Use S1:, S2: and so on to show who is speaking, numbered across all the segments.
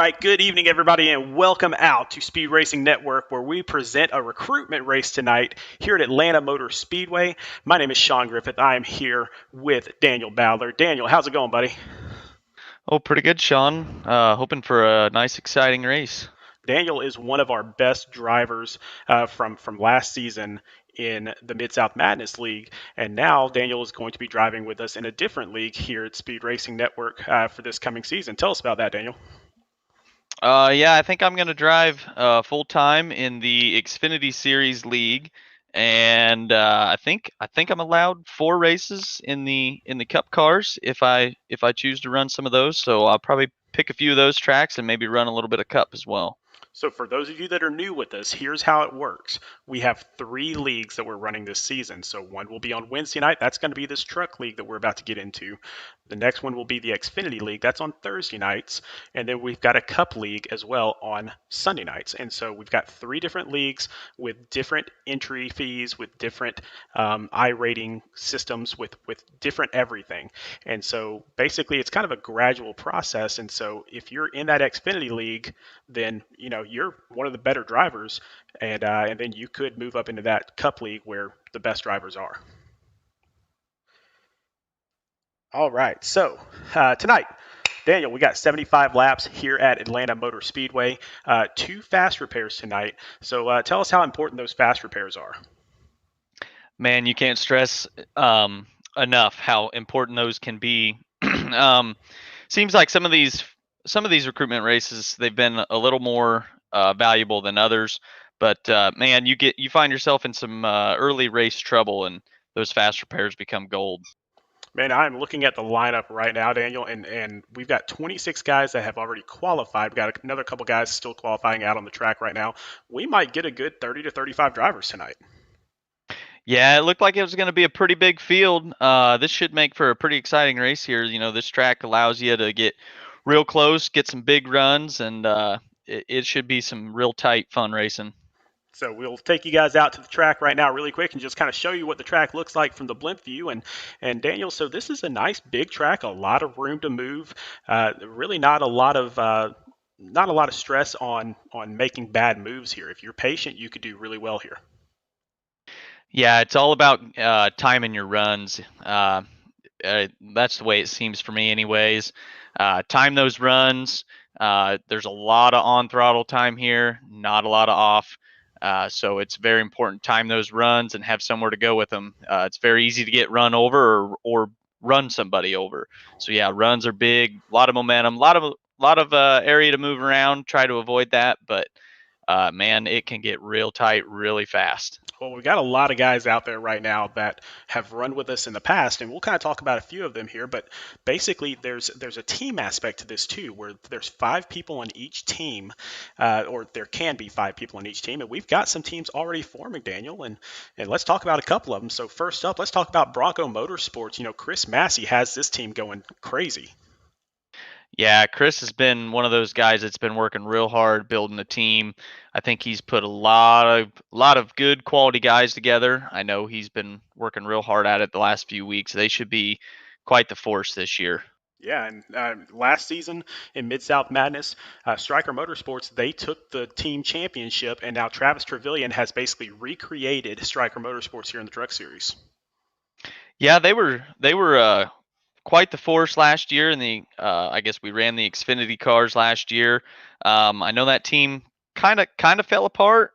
S1: right, good evening, everybody, and welcome out to Speed Racing Network, where we present a recruitment race tonight here at Atlanta Motor Speedway. My name is Sean Griffith. I am here with Daniel Bowler. Daniel, how's it going, buddy?
S2: Oh, pretty good, Sean. Hoping for a nice, exciting race.
S1: Daniel is one of our best drivers from last season in the Mid South Madness League, and now Daniel is going to be driving with us in a different league here at Speed Racing Network for this coming season. Tell us about that, Daniel.
S2: Yeah, I think I'm gonna drive full time in the Xfinity Series League, and I think I'm allowed 4 races in the Cup cars if I choose to run some of those. So I'll probably pick a few of those tracks and maybe run a little bit of Cup as well.
S1: So, for those of you that are new with us, here's how it works. We have three leagues that we're running this season. So, one will be on Wednesday night. That's going to be this truck league that we're about to get into. The next one will be the Xfinity League. That's on Thursday nights. And then we've got a Cup League as well on Sunday nights. And so, we've got three different leagues with different entry fees, with different I rating systems, with different everything. And so, basically, it's kind of a gradual process. And so, if you're in that Xfinity League, then you're one of the better drivers, and then you could move up into that Cup League where the best drivers are. All right, so tonight, Daniel, we got 75 laps here at Atlanta Motor Speedway. Two fast repairs tonight. So tell us how important those fast repairs are.
S2: Man, you can't stress enough how important those can be. um, Seems like some of these recruitment races they've been a little more valuable than others. But man, you find yourself in some early race trouble, and those fast repairs become gold.
S1: Man, I'm looking at the lineup right now, Daniel, and we've got 26 guys that have already qualified. We've got another couple guys still qualifying out on the track right now. We might get a good 30 to 35 drivers tonight.
S2: Yeah, it looked like it was going to be a pretty big field. This should make for a pretty exciting race here. You know, this track allows you to get real close, get some big runs, and it should be some real tight, fun racing.
S1: So we'll take you guys out to the track right now really quick and just kind of show you what the track looks like from the blimp view. And Daniel, so this is a nice big track, a lot of room to move. Really not a lot of stress on making bad moves here. If you're patient, you could do really well here.
S2: Yeah, it's all about timing your runs. That's the way it seems for me, anyways. Time those runs. There's a lot of on throttle time here, not a lot of off. So it's very important to time those runs and have somewhere to go with them. It's very easy to get run over or run somebody over. So yeah, runs are big, a lot of momentum, a lot of area to move around. Try to avoid that, but man, it can get real tight really fast.
S1: Well, we've got a lot of guys out there right now that have run with us in the past, and we'll kind of talk about a few of them here. But basically, there's a team aspect to this too, where there's five people on each team, or there can be five people on each team, and we've got some teams already forming, Daniel, and let's talk about a couple of them. So first up, let's talk about Bronco Motorsports. Chris Massey has this team going crazy.
S2: Yeah, Chris has been one of those guys that's been working real hard building a team. I think he's put a lot of good quality guys together. I know he's been working real hard at it the last few weeks. They should be quite the force this year.
S1: Yeah, and last season in Mid South Madness, Striker Motorsports they took the team championship, and now Travis Trevelyan has basically recreated Striker Motorsports here in the Truck Series.
S2: Yeah, they were quite the force last year in the I guess we ran the Xfinity cars last year. I know that team kind of fell apart.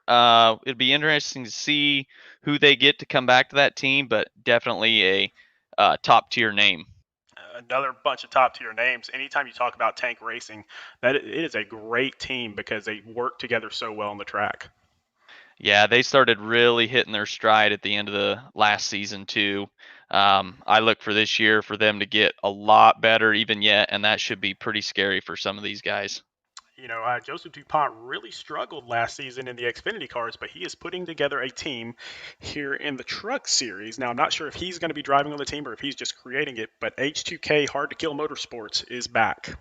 S2: It'd be interesting to see who they get to come back to that team, but definitely a top tier name.
S1: Another bunch of top tier names. Anytime you talk about tank racing, that it is a great team because they work together so well on the track.
S2: Yeah, they started really hitting their stride at the end of the last season too. I look for this year for them to get a lot better even yet, and that should be pretty scary for some of these guys.
S1: Joseph DuPont really struggled last season in the Xfinity cars, but he is putting together a team here in the Truck Series. Now, I'm not sure if he's going to be driving on the team or if he's just creating it, but H2K Hard to Kill Motorsports is back.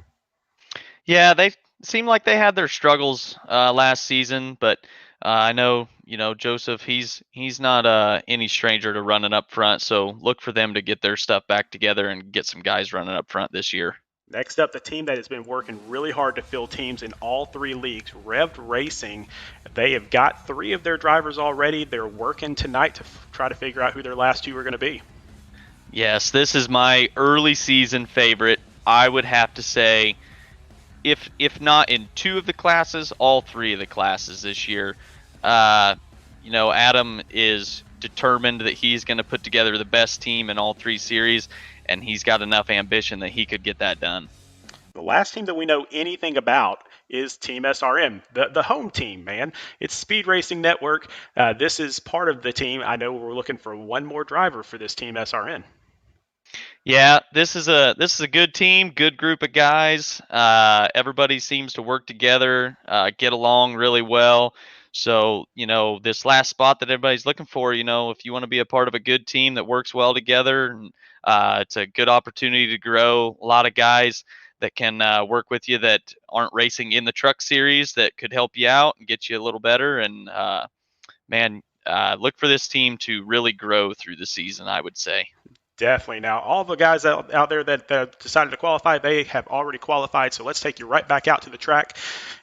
S2: Yeah, they seem like they had their struggles last season, but I know Joseph. He's not any stranger to running up front, so look for them to get their stuff back together and get some guys running up front this year.
S1: Next up, the team that has been working really hard to fill teams in all three leagues, Revved Racing. They have got three of their drivers already. They're working tonight to try to figure out who their last two are going to be.
S2: Yes, this is my early season favorite. I would have to say, if not in two of the classes, all three of the classes this year. Uh, Adam is determined that he's going to put together the best team in all three series, and he's got enough ambition that he could get that done.
S1: The last team that we know anything about is Team SRM, the home team, man. It's Speed Racing Network. This is part of the team. I know we're looking for one more driver for this Team SRN.
S2: Yeah, this is a good team, good group of guys. Everybody seems to work together, get along really well. So, this last spot that everybody's looking for, if you want to be a part of a good team that works well together, it's a good opportunity to grow. A lot of guys that can work with you that aren't racing in the truck series that could help you out and get you a little better. And man, look for this team to really grow through the season, I would say.
S1: Definitely. Now, all the guys out there that decided to qualify, they have already qualified. So let's take you right back out to the track.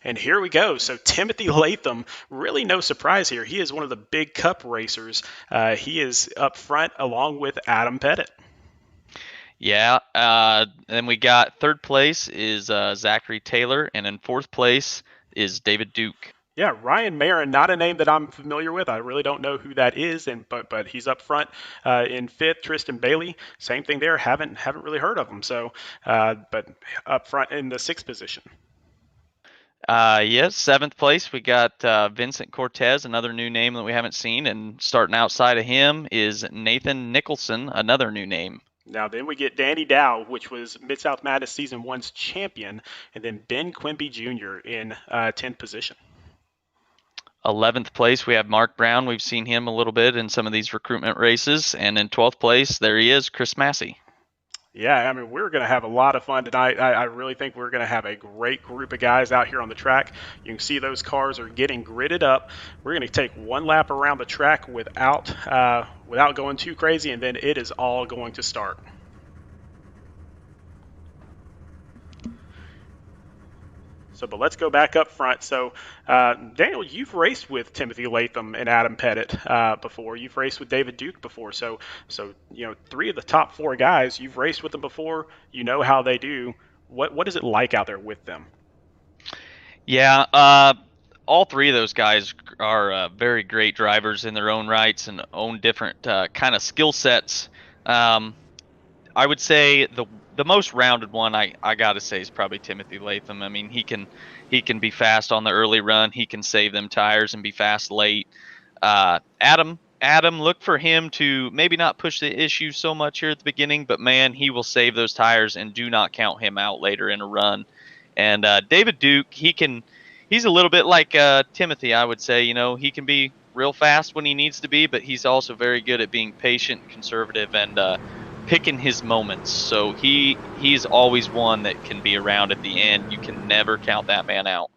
S1: And here we go. So Timothy Latham, really no surprise here. He is one of the big cup racers. He is up front along with Adam Pettit.
S2: Yeah. Then we got third place is Zachary Taylor, and in fourth place is David Duke.
S1: Yeah, Ryan Marin, not a name that I'm familiar with. I really don't know who that is, but he's up front in fifth. Tristan Bailey, same thing there. Haven't really heard of him. So, but up front in the sixth position.
S2: Yes, seventh place we got Vincent Cortez, another new name that we haven't seen, and starting outside of him is Nathan Nicholson, another new name.
S1: Now then we get Danny Dow, which was Mid-South Madness Season 1's champion, and then Ben Quimby Jr. in 10th position.
S2: 11th place, we have Mark Brown. We've seen him a little bit in some of these recruitment races. And in 12th place, there he is, Chris Massey.
S1: Yeah, I mean, we're going to have a lot of fun tonight. I really think we're going to have a great group of guys out here on the track. You can see those cars are getting gridded up. We're going to take one lap around the track without going too crazy, and then it is all going to start. But let's go back up front. So, Daniel, you've raced with Timothy Latham and Adam Pettit before. You've raced with David Duke before. So three of the top four guys, you've raced with them before. You know how they do. What is it like out there with them?
S2: Yeah, all three of those guys are very great drivers in their own rights and own different kind of skill sets. I would say the most rounded one I gotta say is probably Timothy Latham. I mean, he can be fast on the early run. He can save them tires and be fast late. Adam, look for him to maybe not push the issue so much here at the beginning, but man, he will save those tires, and do not count him out later in a run. And David Duke, he's a little bit like Timothy, I would say. He can be real fast when he needs to be, but he's also very good at being patient, conservative, and picking his moments. So he's always one that can be around at the end. You can never count that man out.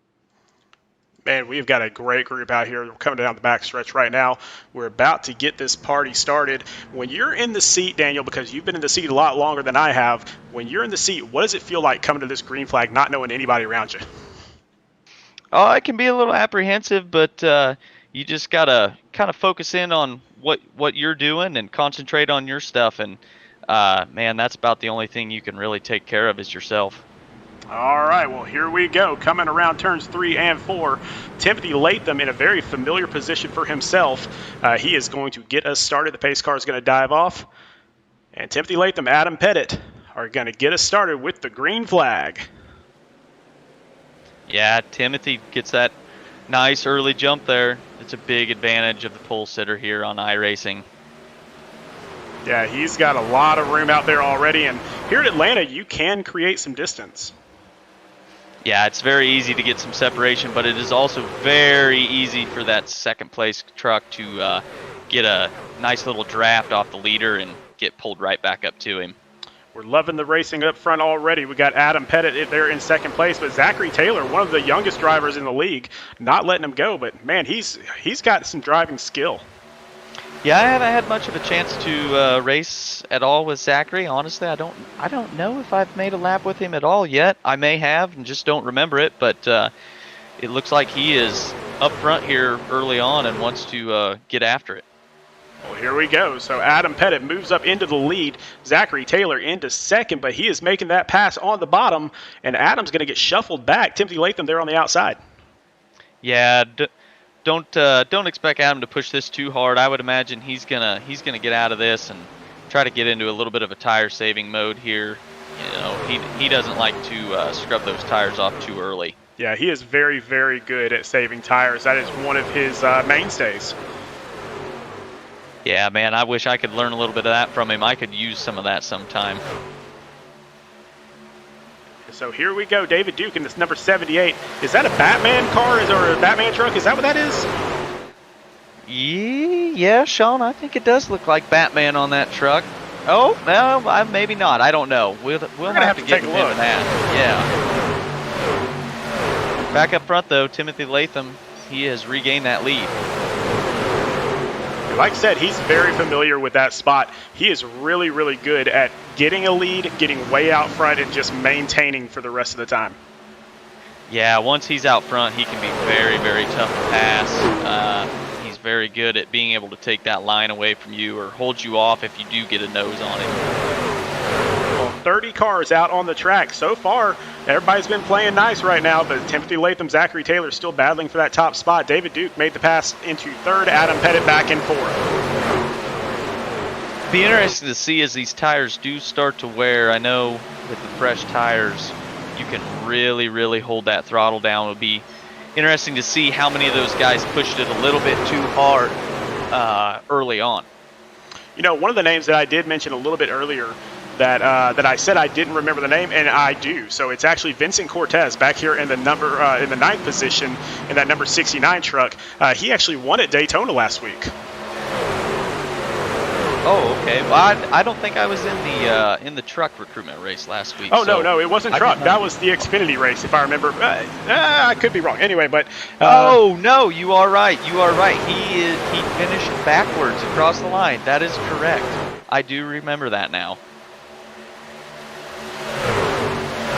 S1: Man, we've got a great group out here. We're coming down the backstretch right now. We're about to get this party started. When you're in the seat, Daniel, because you've been in the seat a lot longer than I have, when you're in the seat, what does it feel like coming to this green flag, not knowing anybody around you?
S2: Oh, it can be a little apprehensive, but you just gotta kind of focus in on what you're doing and concentrate on your stuff. And man, that's about the only thing you can really take care of is yourself.
S1: All right, well, here we go. Coming around turns 3 and 4, Timothy Latham in a very familiar position for himself. He is going to get us started. The pace car is going to dive off. And Timothy Latham, Adam Pettit are going to get us started with the green flag.
S2: Yeah, Timothy gets that nice early jump there. It's a big advantage of the pole sitter here on iRacing.
S1: Yeah, he's got a lot of room out there already. And here at Atlanta, you can create some distance.
S2: Yeah, it's very easy to get some separation, but it is also very easy for that second place truck to get a nice little draft off the leader and get pulled right back up to him.
S1: We're loving the racing up front already. We got Adam Pettit there in second place, but Zachary Taylor, one of the youngest drivers in the league, not letting him go. But man, he's got some driving skill.
S2: Yeah, I haven't had much of a chance to race at all with Zachary. Honestly, I don't know if I've made a lap with him at all yet. I may have and just don't remember it, but it looks like he is up front here early on and wants to get after it.
S1: Well, here we go. So Adam Pettit moves up into the lead. Zachary Taylor into second, but he is making that pass on the bottom, and Adam's going to get shuffled back. Timothy Latham there on the outside.
S2: Yeah, don't expect Adam to push this too hard. I would imagine he's gonna get out of this and try to get into a little bit of a tire saving mode here. You know, he doesn't like to scrub those tires off too early.
S1: Yeah, he is very, very good at saving tires. That is one of his mainstays.
S2: Yeah, man, I wish I could learn a little bit of that from him. I could use some of that sometime.
S1: So here we go, David Duke in this number 78. Is that a Batman car or a Batman truck? Is that what that is?
S2: Yeah, Sean, I think it does look like Batman on that truck. Oh, no, maybe not. I don't know. We'll have to get into that. Yeah. Back up front, though, Timothy Latham, he has regained that lead.
S1: Like I said, he's very familiar with that spot. He is really, really good at getting a lead, getting way out front, and just maintaining for the rest of the time.
S2: Yeah, once he's out front, he can be very, very tough to pass. He's very good at being able to take that line away from you or hold you off if you do get a nose on him.
S1: Well, 30 cars out on the track. So far, everybody's been playing nice right now, but Timothy Latham, Zachary Taylor still battling for that top spot. David Duke made the pass into third, Adam Pettit back in fourth.
S2: Be interesting to see as these tires do start to wear. I know with the fresh tires, you can really, really hold that throttle down. It would be interesting to see how many of those guys pushed it a little bit too hard early on.
S1: You know, one of the names that I did mention a little bit earlier that I said I didn't remember the name, and I do. So it's actually Vincent Cortez back here in the in the ninth position in that number 69 truck. He actually won at Daytona last week.
S2: Oh, okay. Well, I don't think I was in the truck recruitment race last week.
S1: Oh, so no, it wasn't truck. That was the Xfinity race, if I remember. I could be wrong. Anyway, but
S2: oh no, you are right. You are right. He finished backwards across the line. That is correct. I do remember that now.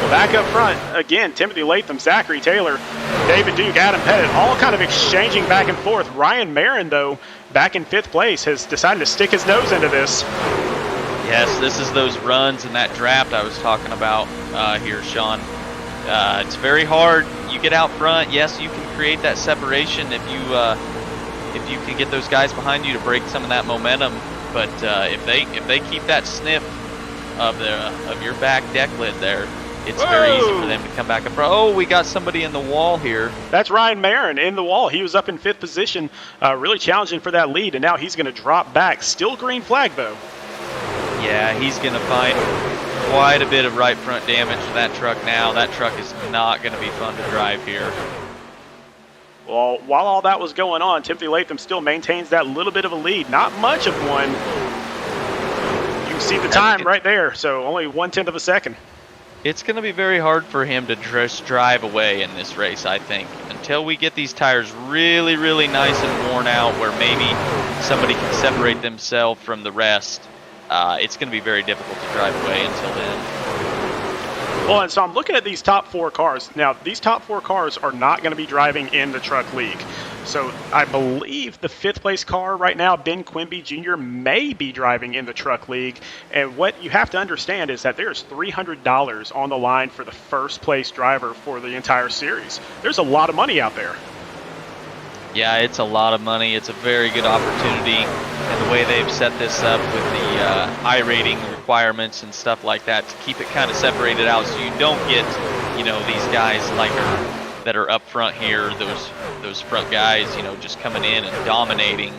S1: Back up front, again, Timothy Latham, Zachary Taylor, David Duke, Adam Pettit, all kind of exchanging back and forth. Ryan Marin, though, back in fifth place, has decided to stick his nose into this.
S2: Yes, this is those runs and that draft I was talking about here, Sean. It's very hard. You get out front. Yes, you can create that separation if you can get those guys behind you to break some of that momentum. But if they keep that sniff of your back deck lid there, it's very easy for them to come back up front. Oh, we got somebody in the wall here.
S1: That's Ryan Marin in the wall. He was up in fifth position, really challenging for that lead, and now he's going to drop back. Still green flag, though.
S2: Yeah, he's going to find quite a bit of right front damage to that truck now. That truck is not going to be fun to drive here.
S1: Well, while all that was going on, Timothy Latham still maintains that little bit of a lead. Not much of one. You can see the time right there, so only 1/10 of a second.
S2: It's going to be very hard for him to just drive away in this race, I think, until we get these tires really, really nice and worn out where maybe somebody can separate themselves from the rest. It's going to be very difficult to drive away until then.
S1: Well, and so I'm looking at these top four cars. Now, these top four cars are not going to be driving in the truck league. So I believe the fifth place car right now, Ben Quimby Jr., may be driving in the truck league. And what you have to understand is that there's $300 on the line for the first place driver for the entire series. There's a lot of money out there.
S2: Yeah, it's a lot of money. It's a very good opportunity. And the way they've set this up with the I-rating requirements and stuff like that to keep it kind of separated out so you don't get, these guys that are up front here, those front guys, just coming in and dominating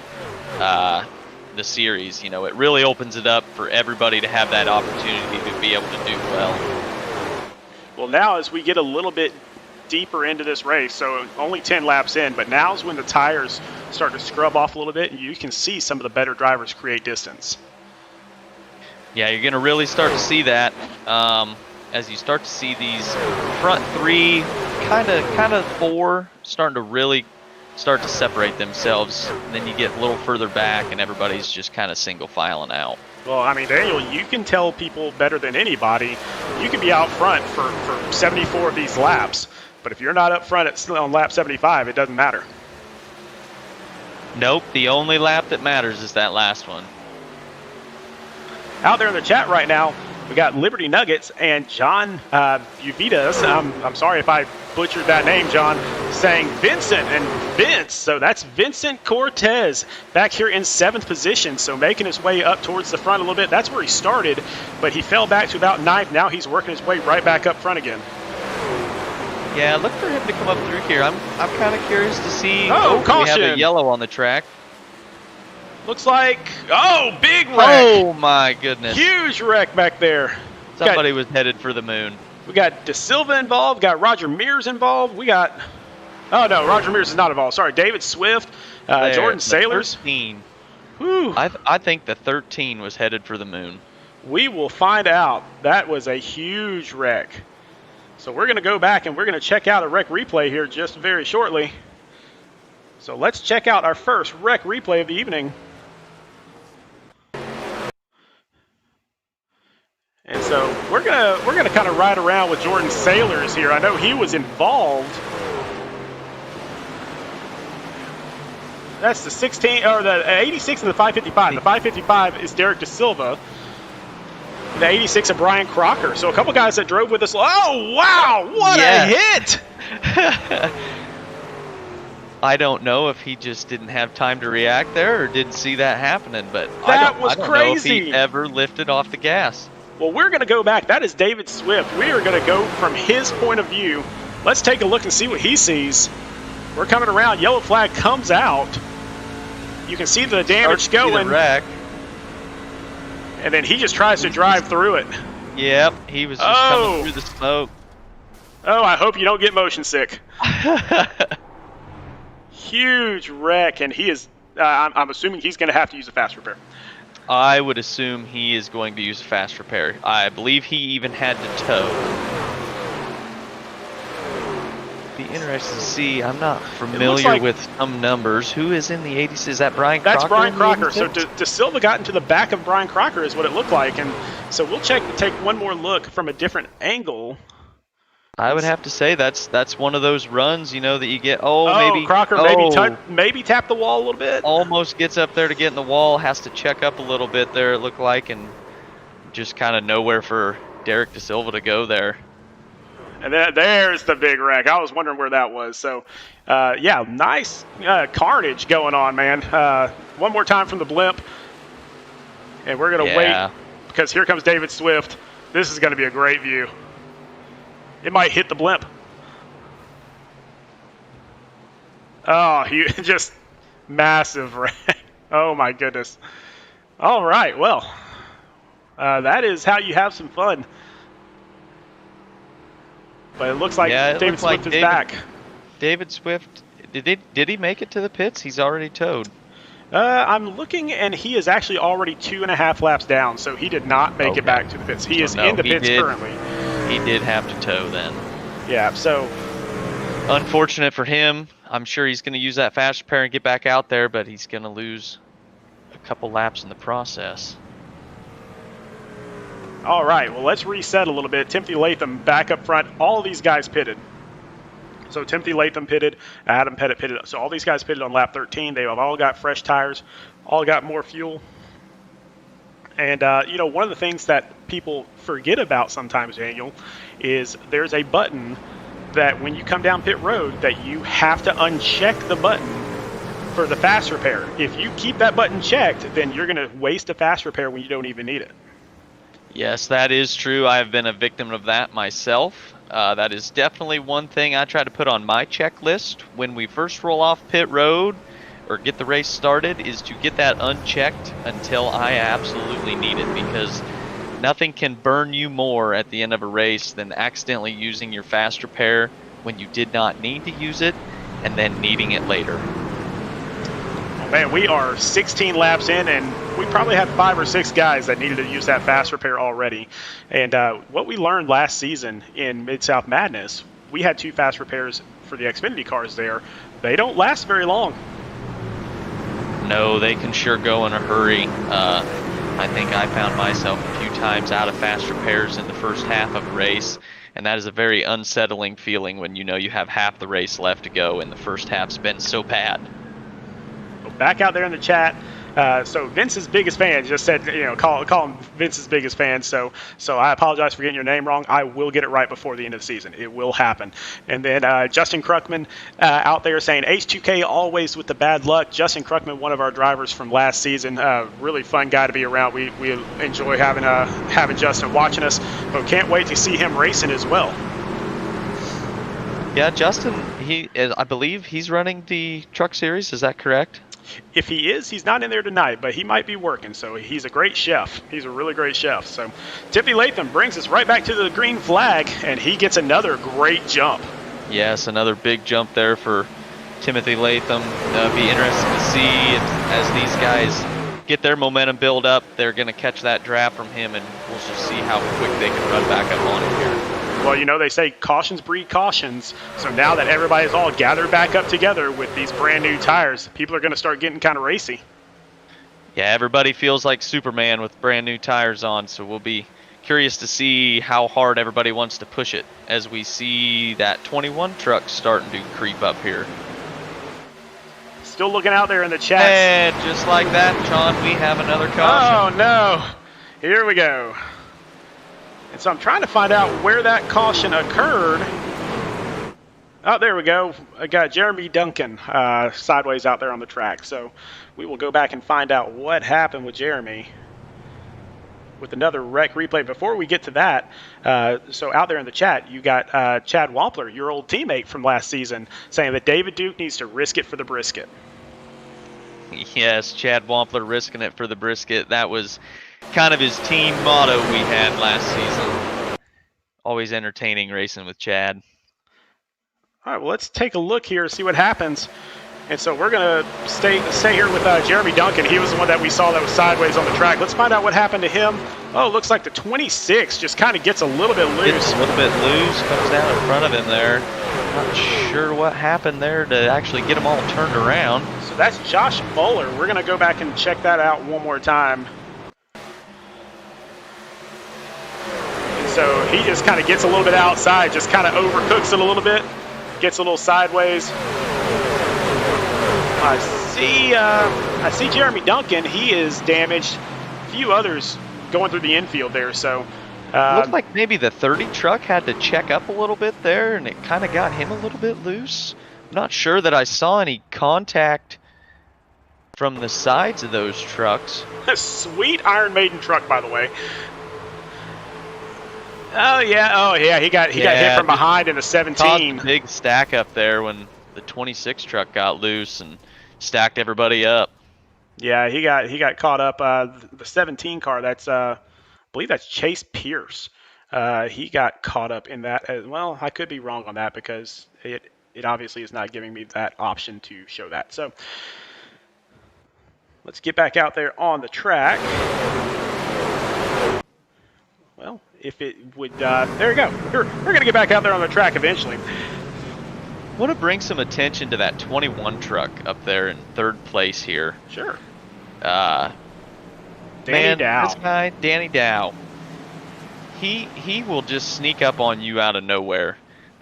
S2: the series. It really opens it up for everybody to have that opportunity to be able to do well.
S1: Well, now as we get a little bit deeper into this race, so only 10 laps in, but now's when the tires start to scrub off a little bit and you can see some of the better drivers create distance.
S2: Yeah, you're going to really start to see that as you start to see these front three, kind of four, starting to really start to separate themselves. And then you get a little further back, and everybody's just kind of single filing out.
S1: Well, I mean, Daniel, you can tell people better than anybody. You can be out front for 74 of these laps, but if you're not up front on lap 75, it doesn't matter.
S2: Nope, the only lap that matters is that last one.
S1: Out there in the chat right now, we got Liberty Nuggets and John Uvidas. I'm sorry if I butchered that name, John, saying Vincent and Vince. So that's Vincent Cortez back here in 7th position. So making his way up towards the front a little bit. That's where he started, but he fell back to about 9th. Now he's working his way right back up front again.
S2: Yeah, look for him to come up through here. I'm kind of curious to see.
S1: Caution.
S2: We have a yellow on the track.
S1: Looks like, big wreck.
S2: Oh, my goodness.
S1: Huge wreck back there.
S2: Somebody was headed for the moon.
S1: We got De Silva involved, got Roger Mears involved. We got, Roger Mears is not involved. Sorry, David Swift, Jordan Sailors.
S2: 13.
S1: Whew.
S2: I think the 13 was headed for the moon.
S1: We will find out. That was a huge wreck. So we're going to go back and we're going to check out a wreck replay here just very shortly. So let's check out our first wreck replay of the evening. And so we're gonna kind of ride around with Jordan Sailors here. I know he was involved. That's the 16 or the 86 and the 555. The 555 is Derek De Silva. The 86 of Brian Crocker. So a couple guys that drove with us. Oh wow! What a hit!
S2: I don't know if he just didn't have time to react there or didn't see that happening, but
S1: that
S2: I don't know if he ever lifted off the gas.
S1: Well, we're going to go back. That is David Swift. We are going to go from his point of view. Let's take a look and see what he sees. We're coming around. Yellow flag comes out. You can see the damage going.
S2: The wreck.
S1: And then he just tries to drive through it.
S2: Yep, he was just coming through the smoke.
S1: Oh, I hope you don't get motion sick. Huge wreck, and he is, I'm assuming he's going to have to use a fast repair.
S2: I would assume he is going to use a fast repair. I believe he even had to tow. Be interested to see. I'm not familiar with some numbers. Who is in the 80s? Is that Brian Crocker?
S1: That's Brian Crocker. So De Silva got into the back of Brian Crocker is what it looked like. And so we'll take one more look from a different angle.
S2: I would have to say that's one of those runs, you know, that you get.
S1: Maybe Crocker maybe tap the wall a little bit.
S2: Almost gets up there to get in the wall, has to check up a little bit there. It looked like, and just kind of nowhere for Derek De Silva to go there.
S1: And there's the big wreck. I was wondering where that was. So, nice carnage going on, man. One more time from the blimp, and we're gonna wait because here comes David Swift. This is going to be a great view. It might hit the blimp. Oh, just massive wreck. Oh, my goodness. All right, well, that is how you have some fun. But it looks like David Swift is back.
S2: David Swift, did he make it to the pits? He's already towed.
S1: I'm looking, and he is actually already 2.5 laps down, so he did not make it back to the pits. He is in the pits currently.
S2: He did have to tow then.
S1: Yeah, so
S2: unfortunate for him. I'm sure he's going to use that fast repair and get back out there, but he's going to lose a couple laps in the process.
S1: All right, well, let's reset a little bit. Timothy Latham back up front. All of these guys pitted. So Timothy Latham pitted, Adam Pettit pitted. So all these guys pitted on lap 13. They have all got fresh tires, all got more fuel. And, one of the things that people forget about sometimes, Daniel, is there's a button that when you come down pit road that you have to uncheck the button for the fast repair. If you keep that button checked, then you're going to waste a fast repair when you don't even need it.
S2: Yes, that is true. I have been a victim of that myself. That is definitely one thing I try to put on my checklist when we first roll off pit road or get the race started, is to get that unchecked until I absolutely need it, because nothing can burn you more at the end of a race than accidentally using your fast repair when you did not need to use it and then needing it later.
S1: Man, we are 16 laps in, and we probably had 5 or 6 guys that needed to use that fast repair already. And what we learned last season in Mid-South Madness, we had 2 fast repairs for the Xfinity cars there, They don't last very long.
S2: No, they can sure go in a hurry. I think I found myself a few times out of fast repairs in the first half of a race, and that is a very unsettling feeling when you know you have half the race left to go and the first half's been so bad.
S1: Back out there in the chat. So Vince's biggest fan just said, call him Vince's biggest fan. So I apologize for getting your name wrong. I will get it right before the end of the season. It will happen. And then Justin Kruckman out there saying H2K always with the bad luck. Justin Kruckman, one of our drivers from last season, really fun guy to be around. We enjoy having Justin watching us, but can't wait to see him racing as well.
S2: Yeah, Justin, I believe he's running the truck series. Is that correct?
S1: If he is, he's not in there tonight, but he might be working. So he's a great chef. He's a really great chef. So Timothy Latham brings us right back to the green flag, and he gets another great jump.
S2: Yes, another big jump there for Timothy Latham. Be interesting to see as these guys get their momentum build up. They're going to catch that draft from him, and we'll just see how quick they can run back up on him here.
S1: Well, they say cautions breed cautions. So now that everybody's all gathered back up together with these brand new tires, people are going to start getting kind of racy.
S2: Yeah, everybody feels like Superman with brand new tires on, so we'll be curious to see how hard everybody wants to push it as we see that 21 truck starting to creep up here.
S1: Still looking out there in the chat.
S2: And just like that, John, we have another caution.
S1: Oh, no. Here we go. And so I'm trying to find out where that caution occurred. Oh, there we go. I got Jeremy Duncan sideways out there on the track. So we will go back and find out what happened with Jeremy with another wreck replay. Before we get to that, so out there in the chat, you got Chad Wampler, your old teammate from last season, saying that David Duke needs to risk it for the brisket.
S2: Yes, Chad Wampler risking it for the brisket. That was kind of his team motto we had last season. Always entertaining racing with Chad.
S1: All right, well, let's take a look here, see what happens. And so we're going to stay here with Jeremy Duncan. He was the one that we saw that was sideways on the track. Let's find out what happened to him. Oh, it looks like the 26 just kind of gets a little bit loose.
S2: Gets a little bit loose, comes down in front of him there. Not sure what happened there to actually get them all turned around.
S1: So that's Josh Bowler. We're going to go back and check that out one more time. So he just kind of gets a little bit outside, just kind of overcooks it a little bit, gets a little sideways. I see Jeremy Duncan. He is damaged. A few others going through the infield there. So
S2: looked like maybe the 30 truck had to check up a little bit there, and it kind of got him a little bit loose. I'm not sure that I saw any contact from the sides of those trucks.
S1: Sweet Iron Maiden truck, by the way. Oh yeah, he got hit from behind in a 17.
S2: Caused a big stack up there when the 26 truck got loose and stacked everybody up.
S1: Yeah, he got caught up. The 17 car, that's I believe that's Chase Pierce. He got caught up in that as well. I could be wrong on that because it obviously is not giving me that option to show that. So let's get back out there on the track. Well, if it would, there we go. We're going to get back out there on the track eventually.
S2: I want to bring some attention to that 21 truck up there in third place here.
S1: Sure.
S2: Danny
S1: Dow.
S2: This guy, Danny Dow, he will just sneak up on you out of nowhere.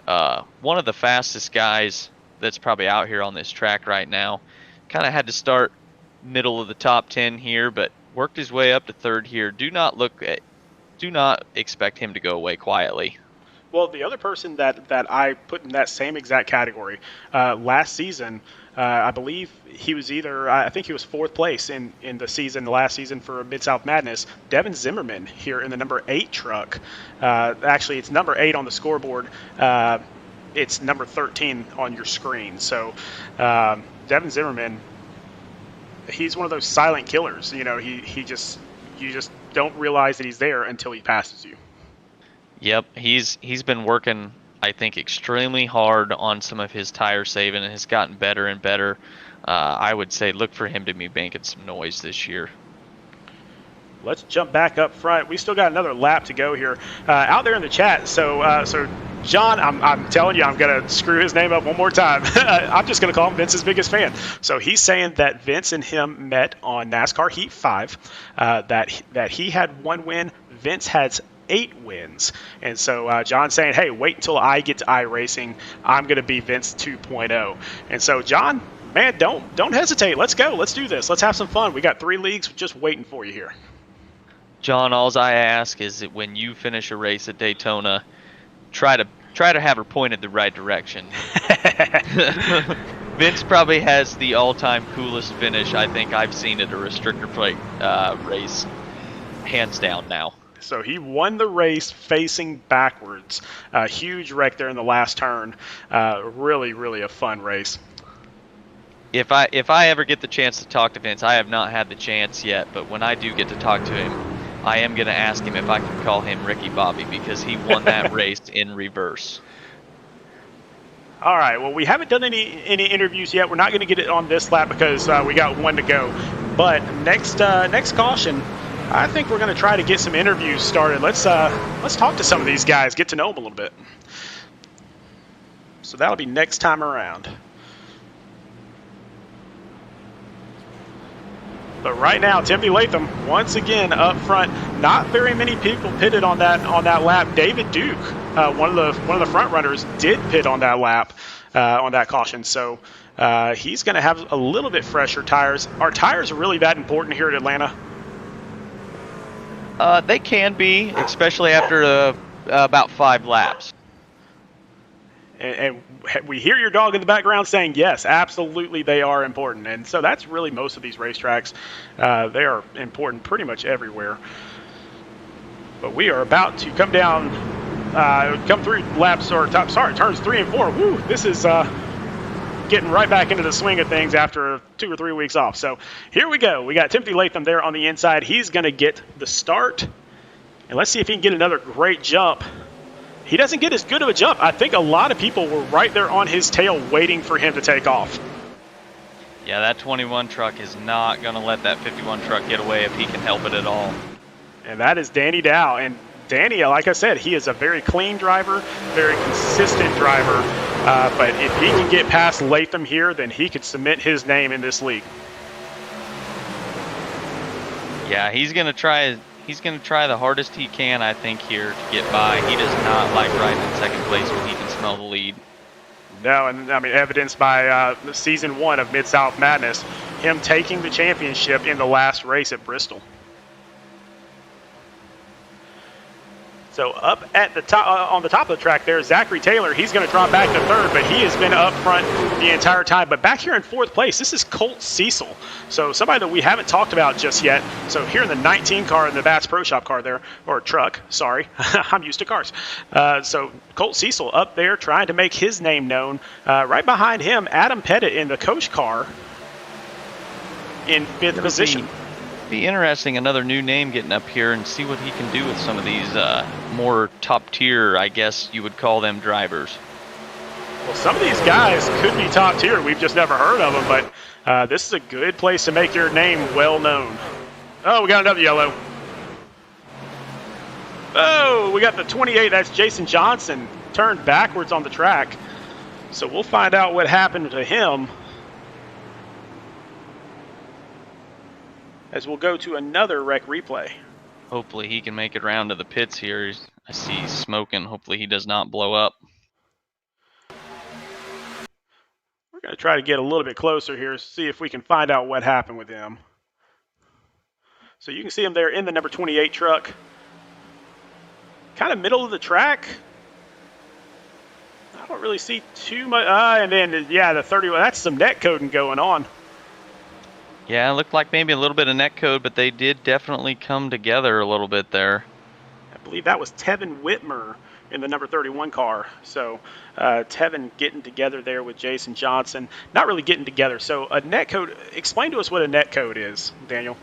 S2: One of the fastest guys that's probably out here on this track right now. Kind of had to start middle of the top 10 here, but worked his way up to third here. Do not expect him to go away quietly.
S1: Well, the other person that I put in that same exact category last season, I believe he was I think he was fourth place in the last season for Mid-South Madness. Devin Zimmerman here in the number 8 truck. Actually, it's number 8 on the scoreboard. It's number 13 on your screen. So Devin Zimmerman, he's one of those silent killers. You just don't realize that he's there until he passes you.
S2: Yep, he's been working, I think, extremely hard on some of his tire saving and has gotten better and better. I would say look for him to be making some noise this year.
S1: Let's jump back up front. We still got another lap to go here. Out there in the chat, so John, I'm telling you, I'm going to screw his name up one more time. I'm just going to call him Vince's biggest fan. So he's saying that Vince and him met on NASCAR Heat 5, that he had 1 win, Vince has 8 wins. And so John's saying, hey, wait until I get to iRacing. I'm going to be Vince 2.0. And so, John, man, don't hesitate. Let's go. Let's do this. Let's have some fun. We got 3 leagues just waiting for you here.
S2: John, all I ask is that when you finish a race at Daytona, try to have her pointed the right direction. Vince probably has the all-time coolest finish I think I've seen at a restrictor plate race, hands down now.
S1: So he won the race facing backwards. A huge wreck there in the last turn. Really, really a fun race.
S2: If I ever get the chance to talk to Vince, I have not had the chance yet, but when I do get to talk to him, I am going to ask him if I can call him Ricky Bobby because he won that race in reverse.
S1: All right, well, we haven't done any interviews yet. We're not going to get it on this lap because we got 1 to go. But next caution, I think we're going to try to get some interviews started. Let's talk to some of these guys, get to know them a little bit. So that'll be next time around. But right now, Timothy Latham once again up front. Not very many people pitted on that lap. David Duke, one of the front runners, did pit on that lap on that caution. So he's going to have a little bit fresher tires. Are tires really that important here at Atlanta?
S2: They can be, especially after about 5 laps.
S1: And we hear your dog in the background saying, yes, absolutely they are important. And so that's really most of these racetracks. They are important pretty much everywhere. But we are about to come through laps, turns 3 and 4. Woo, this is getting right back into the swing of things after 2 or 3 weeks off. So here we go. We got Timothy Latham there on the inside. He's going to get the start. And let's see if he can get another great jump. He doesn't get as good of a jump. I think a lot of people were right there on his tail waiting for him to take off.
S2: Yeah, that 21 truck is not going to let that 51 truck get away if he can help it at all.
S1: And that is Danny Dow. And Danny, like I said, he is a very clean driver, very consistent driver. But if he can get past Latham here, then he could cement his name in this league.
S2: Yeah, he's going to try the hardest he can, I think, here to get by. He does not like riding in second place when he can smell the lead.
S1: No, and I mean, evidenced by season 1 of Mid-South Madness, him taking the championship in the last race at Bristol. So up at the top, on the top of the track there, Zachary Taylor, he's going to drop back to 3rd, but he has been up front the entire time. But back here in 4th place, this is Colt Cecil. So somebody that we haven't talked about just yet. So here in the 19 car, in the Bass Pro Shop car there, or truck, sorry. I'm used to cars. So Colt Cecil up there trying to make his name known. Right behind him, Adam Pettit in the coach car in 5th position.
S2: Be interesting, another new name getting up here and see what he can do with some of these more top tier, I guess you would call them, drivers.
S1: Well, some of these guys could be top tier. We've just never heard of them, but this is a good place to make your name well known. Oh, we got another yellow. Oh, we got the 28. That's Jason Johnson turned backwards on the track. So we'll find out what happened to him as we'll go to another wreck replay.
S2: Hopefully he can make it around to the pits here. I see he's smoking. Hopefully he does not blow up.
S1: We're going to try to get a little bit closer here, see if we can find out what happened with him. So you can see him there in the number 28 truck. Kind of middle of the track. I don't really see too much. And then, yeah, the 31, that's some net coding going on.
S2: Yeah, it looked like maybe a little bit of net code, but they did definitely come together a little bit there.
S1: I believe that was Tevin Whitmer in the number 31 car. So Tevin getting together there with Jason Johnson. Not really getting together. So a net code, explain to us what a net code is, Daniel.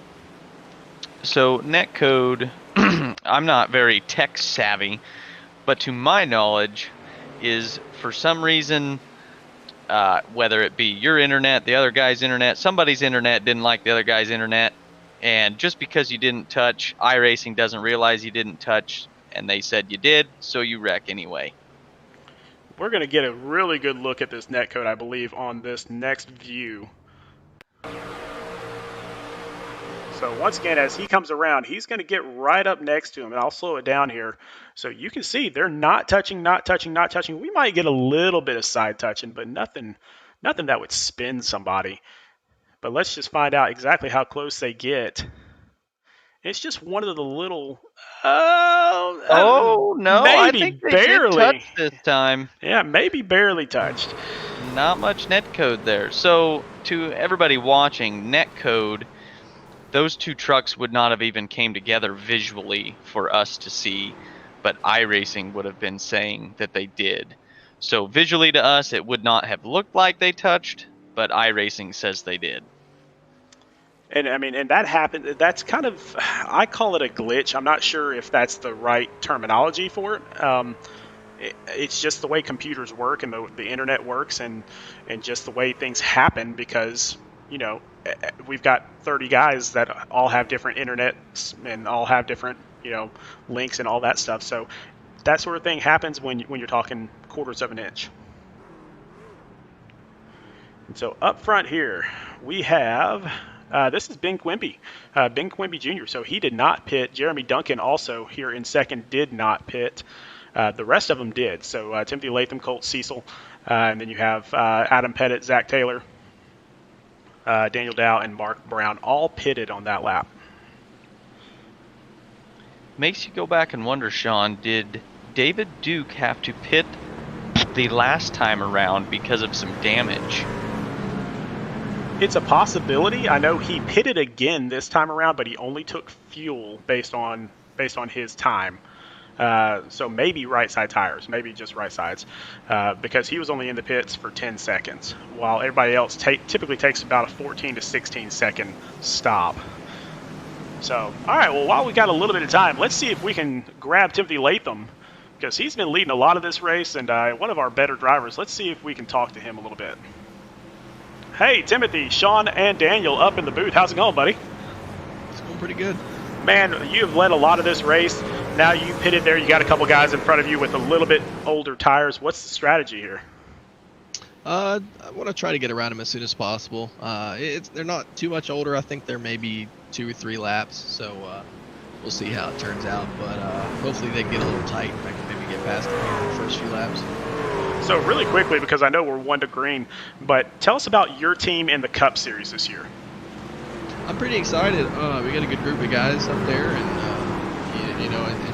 S2: So net code, I'm not very tech savvy, but to my knowledge is for some reason, whether it be your internet, the other guy's internet, somebody's internet didn't like the other guy's internet, and just because you didn't touch, iRacing doesn't realize you didn't touch, and they said you did, so you wreck anyway.
S1: we're going to get a really good look at this netcode, I believe, on this next view. So once again, as he comes around, he's going to get right up next to him, and I'll slow it down here. So you can see they're not touching, not touching, not touching. We might get a little bit of side touching, but nothing that would spin somebody. But let's just find out exactly how close they get. It's just one of the little,
S2: Oh, no, I
S1: maybe
S2: think they did touch
S1: barely.
S2: this time.
S1: Yeah, maybe barely touched.
S2: Not much netcode there. So to everybody watching, netcode, those two trucks would not have even came together visually for us to see, but iRacing would have been saying that they did. So visually to us, it would not have looked like they touched, but iRacing says they did.
S1: And I mean, and that happened. That's kind of, I call it a glitch. I'm not sure if that's the right terminology for it. It's just the way computers work and the internet works, and just the way things happen, because we've got 30 guys that all have different internets and all have different links and all that stuff. So that sort of thing happens when you're talking quarters of an inch. And so up front here we have. This is Ben Quimby, Ben Quimby Jr. So he did not pit. Jeremy Duncan also here in second did not pit. The rest of them did. So Timothy Latham, Colt Cecil, and then you have Adam Pettit, Zach Taylor, Daniel Dow, and Mark Brown all pitted on that lap.
S2: Makes you go back and wonder, Sean, did David Duke have to pit the last time around because of some damage?
S1: It's a possibility. I know he pitted again this time around, but he only took fuel based on his time. So maybe right side tires, maybe just right sides, because he was only in the pits for 10 seconds, while everybody else typically takes about a 14 to 16 second stop. So, all right, well, while we got a little bit of time, let's see if we can grab Timothy Latham, because he's been leading a lot of this race and one of our better drivers. Let's see if we can talk to him a little bit. Hey, Timothy, Sean, and Daniel up in the booth. How's it going, buddy?
S3: It's going pretty good.
S1: Man, you've led a lot of this race. Now you pitted there. You got a couple guys in front of you with a little bit older tires. What's the strategy here?
S3: I want to try to get around them as soon as possible. They're not too much older. I think they're maybe 2 or 3 laps, so we'll see how it turns out. But hopefully they get a little tight and I can maybe get past them here in the first few laps.
S1: So really quickly, because I know we're 1 to green, but tell us about your team in the Cup Series this year.
S3: I'm pretty excited. We got a good group of guys up there, and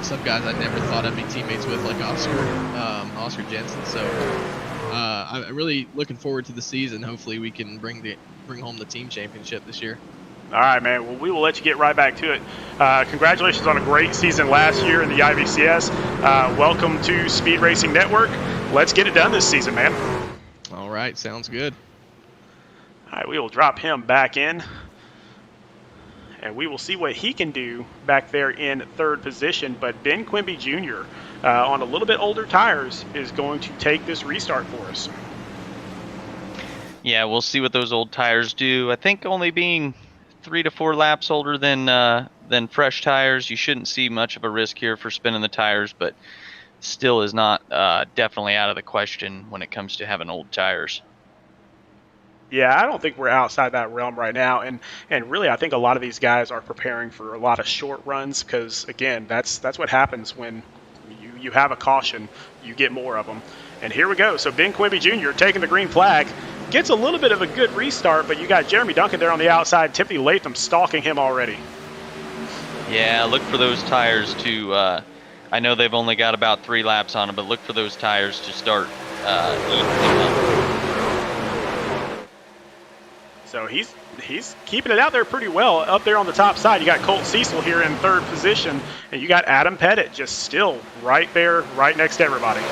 S3: and some guys I never thought I'd be teammates with, like Oscar Jensen. So I'm really looking forward to the season. Hopefully we can bring home the team championship this year.
S1: All right, man. Well, we will let you get right back to it. Congratulations on a great season last year in the IVCS. Welcome to Speed Racing Network. Let's get it done this season, man.
S3: All right, sounds good.
S1: All right, we will drop him back in, and we will see what he can do back there in third position. But Ben Quimby Jr., on a little bit older tires, is going to take this restart for us.
S2: Yeah, we'll see what those old tires do. I think only being 3 to 4 laps older than fresh tires, you shouldn't see much of a risk here for spinning the tires, but still is not definitely out of the question when it comes to having old tires.
S1: Yeah, I don't think we're outside that realm right now, and really I think a lot of these guys are preparing for a lot of short runs, because again, that's what happens when you have a caution, you get more of them. And here we go. So Ben Quimby Jr. taking the green flag, gets a little bit of a good restart, but you got Jeremy Duncan there on the outside, Timothy Latham stalking him already. Yeah,
S2: look for those tires to I know they've only got about 3 laps on them, but look for those tires to start eating them up.
S1: So he's keeping it out there pretty well up there on the top side. You got Colt Cecil here in third position, and you got Adam Pettit just still right there, right next to everybody.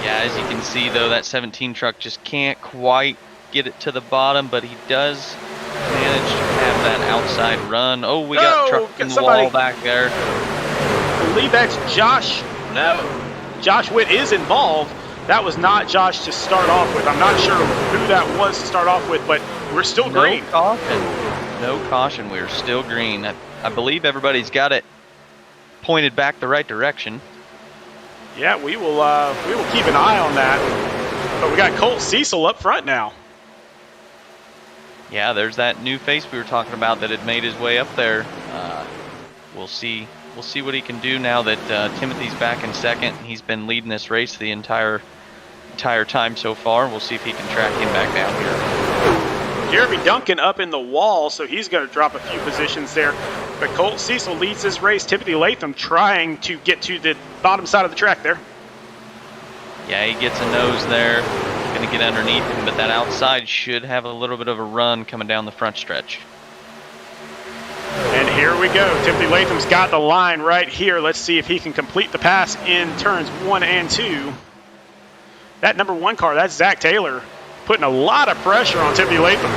S2: Yeah, as you can see, though, that 17 truck just can't quite get it to the bottom, but he does manage to have that outside run. Oh, we got truck in the wall back there.
S1: I believe that's Josh. No, Josh Witt is involved. That was not Josh to start off with. I'm not sure who that was to start off with, but we're still green.
S2: No caution. We're still green. I believe everybody's got it pointed back the right direction.
S1: Yeah, we will keep an eye on that. But we got Colt Cecil up front now.
S2: Yeah, there's that new face we were talking about that had made his way up there. We'll see what he can do now that Timothy's back in second. He's been leading this race the entire time so far. We'll see if he can track him back down here.
S1: Jeremy Duncan up in the wall, so he's going to drop a few positions there. But Colt Cecil leads this race. Timothy Latham trying to get to the bottom side of the track there.
S2: Yeah, he gets a nose there. Going to get underneath him, but that outside should have a little bit of a run coming down the front stretch.
S1: And here we go. Timothy Latham's got the line right here. Let's see if he can complete the pass in turns 1 and 2. That number 1 car, that's Zach Taylor, putting a lot of pressure on Timothy Latham.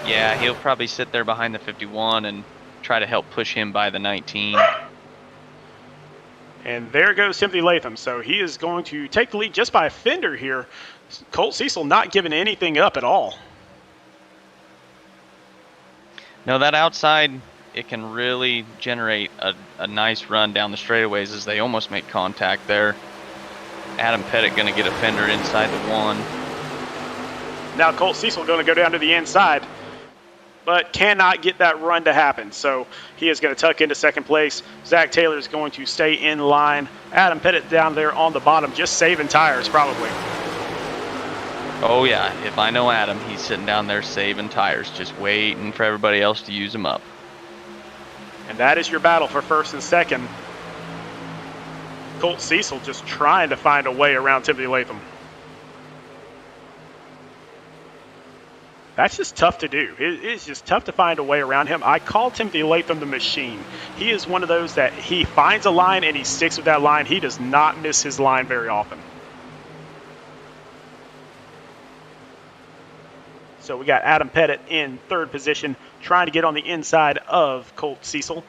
S2: Yeah, he'll probably sit there behind the 51 and try to help push him by the 19.
S1: And there goes Timothy Latham. So he is going to take the lead just by a fender here. Colt Cecil not giving anything up at all.
S2: No, that outside, it can really generate a nice run down the straightaways as they almost make contact there. Adam Pettit going to get a fender inside the 1.
S1: Now Colt Cecil going to go down to the inside, but cannot get that run to happen. So he is going to tuck into second place. Zach Taylor is going to stay in line. Adam Pettit down there on the bottom, just saving tires probably.
S2: Oh yeah, if I know Adam, he's sitting down there saving tires, just waiting for everybody else to use them up.
S1: And that is your battle for first and second. Colt Cecil just trying to find a way around Timothy Latham. That's just tough to do. It's just tough to find a way around him. I call Timothy Latham the machine. He is one of those that he finds a line and he sticks with that line. He does not miss his line very often. So we got Adam Pettit in third position, trying to get on the inside of Colt Cecil.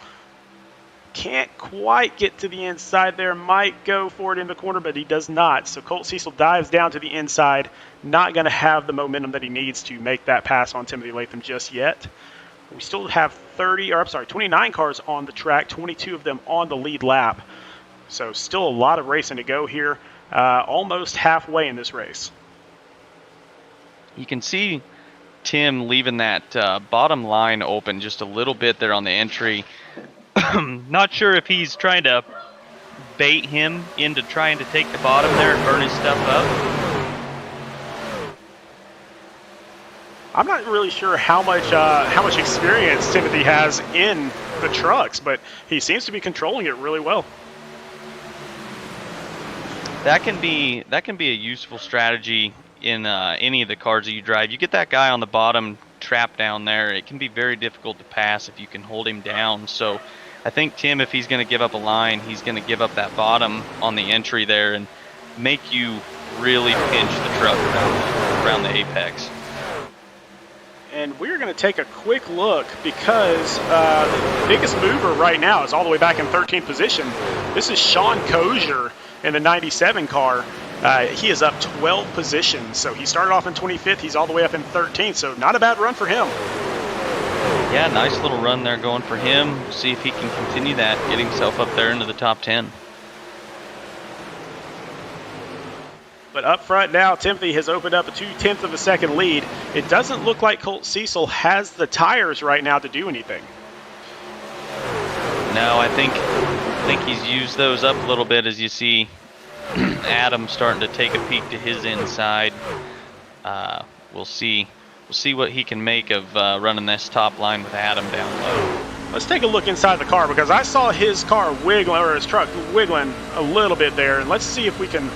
S1: Can't quite get to the inside there. Might go for it in the corner, but he does not. So Colt Cecil dives down to the inside. Not going to have the momentum that he needs to make that pass on Timothy Latham just yet. We still have 29 cars on the track, 22 of them on the lead lap. So still a lot of racing to go here. Almost halfway in this race.
S2: You can see Tim leaving that bottom line open just a little bit there on the entry. Not sure if he's trying to bait him into trying to take the bottom there and burn his stuff up.
S1: I'm not really sure how much experience Timothy has in the trucks, but he seems to be controlling it really well.
S2: That can be a useful strategy in any of the cars that you drive. You get that guy on the bottom trapped down there, it can be very difficult to pass if you can hold him down. So I think Tim, if he's going to give up a line, he's going to give up that bottom on the entry there and make you really pinch the truck around the apex.
S1: And we're going to take a quick look because the biggest mover right now is all the way back in 13th position. This is Sean Kozier in the 97 car. He is up 12 positions. So he started off in 25th. He's all the way up in 13th. So not a bad run for him.
S2: Yeah, nice little run there going for him. See if he can continue that, get himself up there into the top 10.
S1: But up front now, Timothy has opened up a 2/10 of a second lead. It doesn't look like Colt Cecil has the tires right now to do anything.
S2: No, I think he's used those up a little bit as you see Adam starting to take a peek to his inside. We'll see what he can make of running this top line with Adam down low.
S1: Let's take a look inside the car because I saw his car wiggling, or his truck wiggling a little bit there. And let's see if we can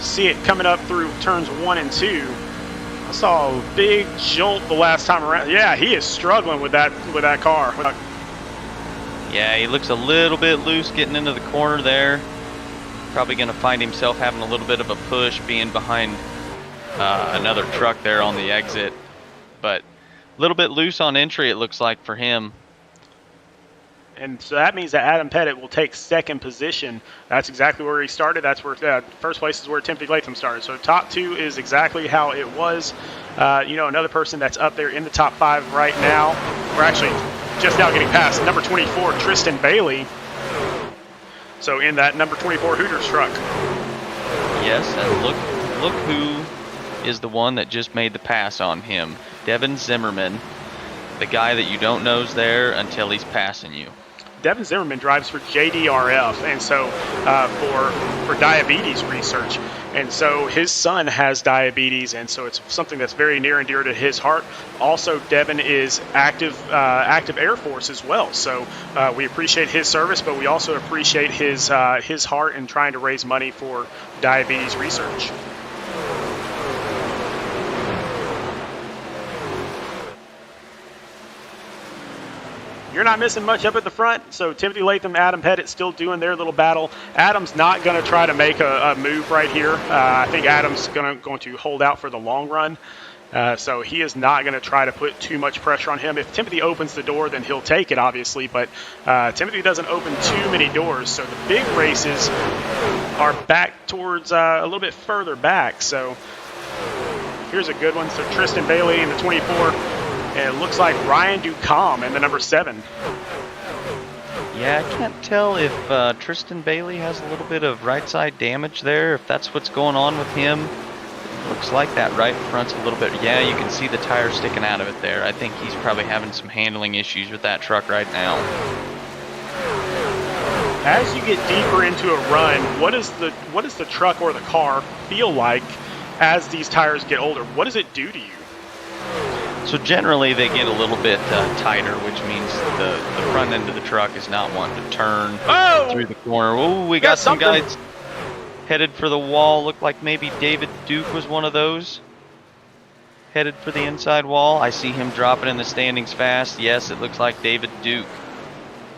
S1: see it coming up through turns 1 and 2. I saw a big jolt the last time around. Yeah, he is struggling with that car.
S2: Yeah, he looks a little bit loose getting into the corner there. Probably going to find himself having a little bit of a push being behind another truck there on the exit. But a little bit loose on entry, it looks like, for him.
S1: And so that means that Adam Pettit will take second position. That's exactly where he started. That's where first place is where Timothy Latham started. So top 2 is exactly how it was. Another person that's up there in the top 5 right now. We're actually just now getting past number 24, Tristan Bailey. So in that number 24 Hooters truck.
S2: Yes, and look who is the one that just made the pass on him. Devin Zimmerman, the guy that you don't know is there until he's passing you.
S1: Devin Zimmerman drives for JDRF, and so for diabetes research. And so his son has diabetes, and so it's something that's very near and dear to his heart. Also, Devin is active Air Force as well. So we appreciate his service, but we also appreciate his heart in trying to raise money for diabetes research. You're not missing much up at the front, so Timothy Latham, Adam Pettit still doing their little battle. Adam's not going to try to make a move right here. I think Adam's going to hold out for the long run, so he is not going to try to put too much pressure on him. If Timothy opens the door, then he'll take it, obviously, but Timothy doesn't open too many doors, so the big races are back towards a little bit further back. So here's a good one. So Tristan Bailey in the 24. And it looks like Ryan Ducombe in the number 7.
S2: Yeah, I can't tell if Tristan Bailey has a little bit of right side damage there, if that's what's going on with him. Looks like that right front's a little bit, yeah, you can see the tire sticking out of it there. I think he's probably having some handling issues with that truck right now.
S1: As you get deeper into a run, what does the truck or the car feel like as these tires get older? What does it do to you?
S2: So generally they get a little bit tighter, which means the front end of the truck is not wanting to turn through the corner. Oh, we got some guys headed for the wall. Looked like maybe David Duke was one of those. Headed for the inside wall. I see him dropping in the standings fast. Yes, it looks like David Duke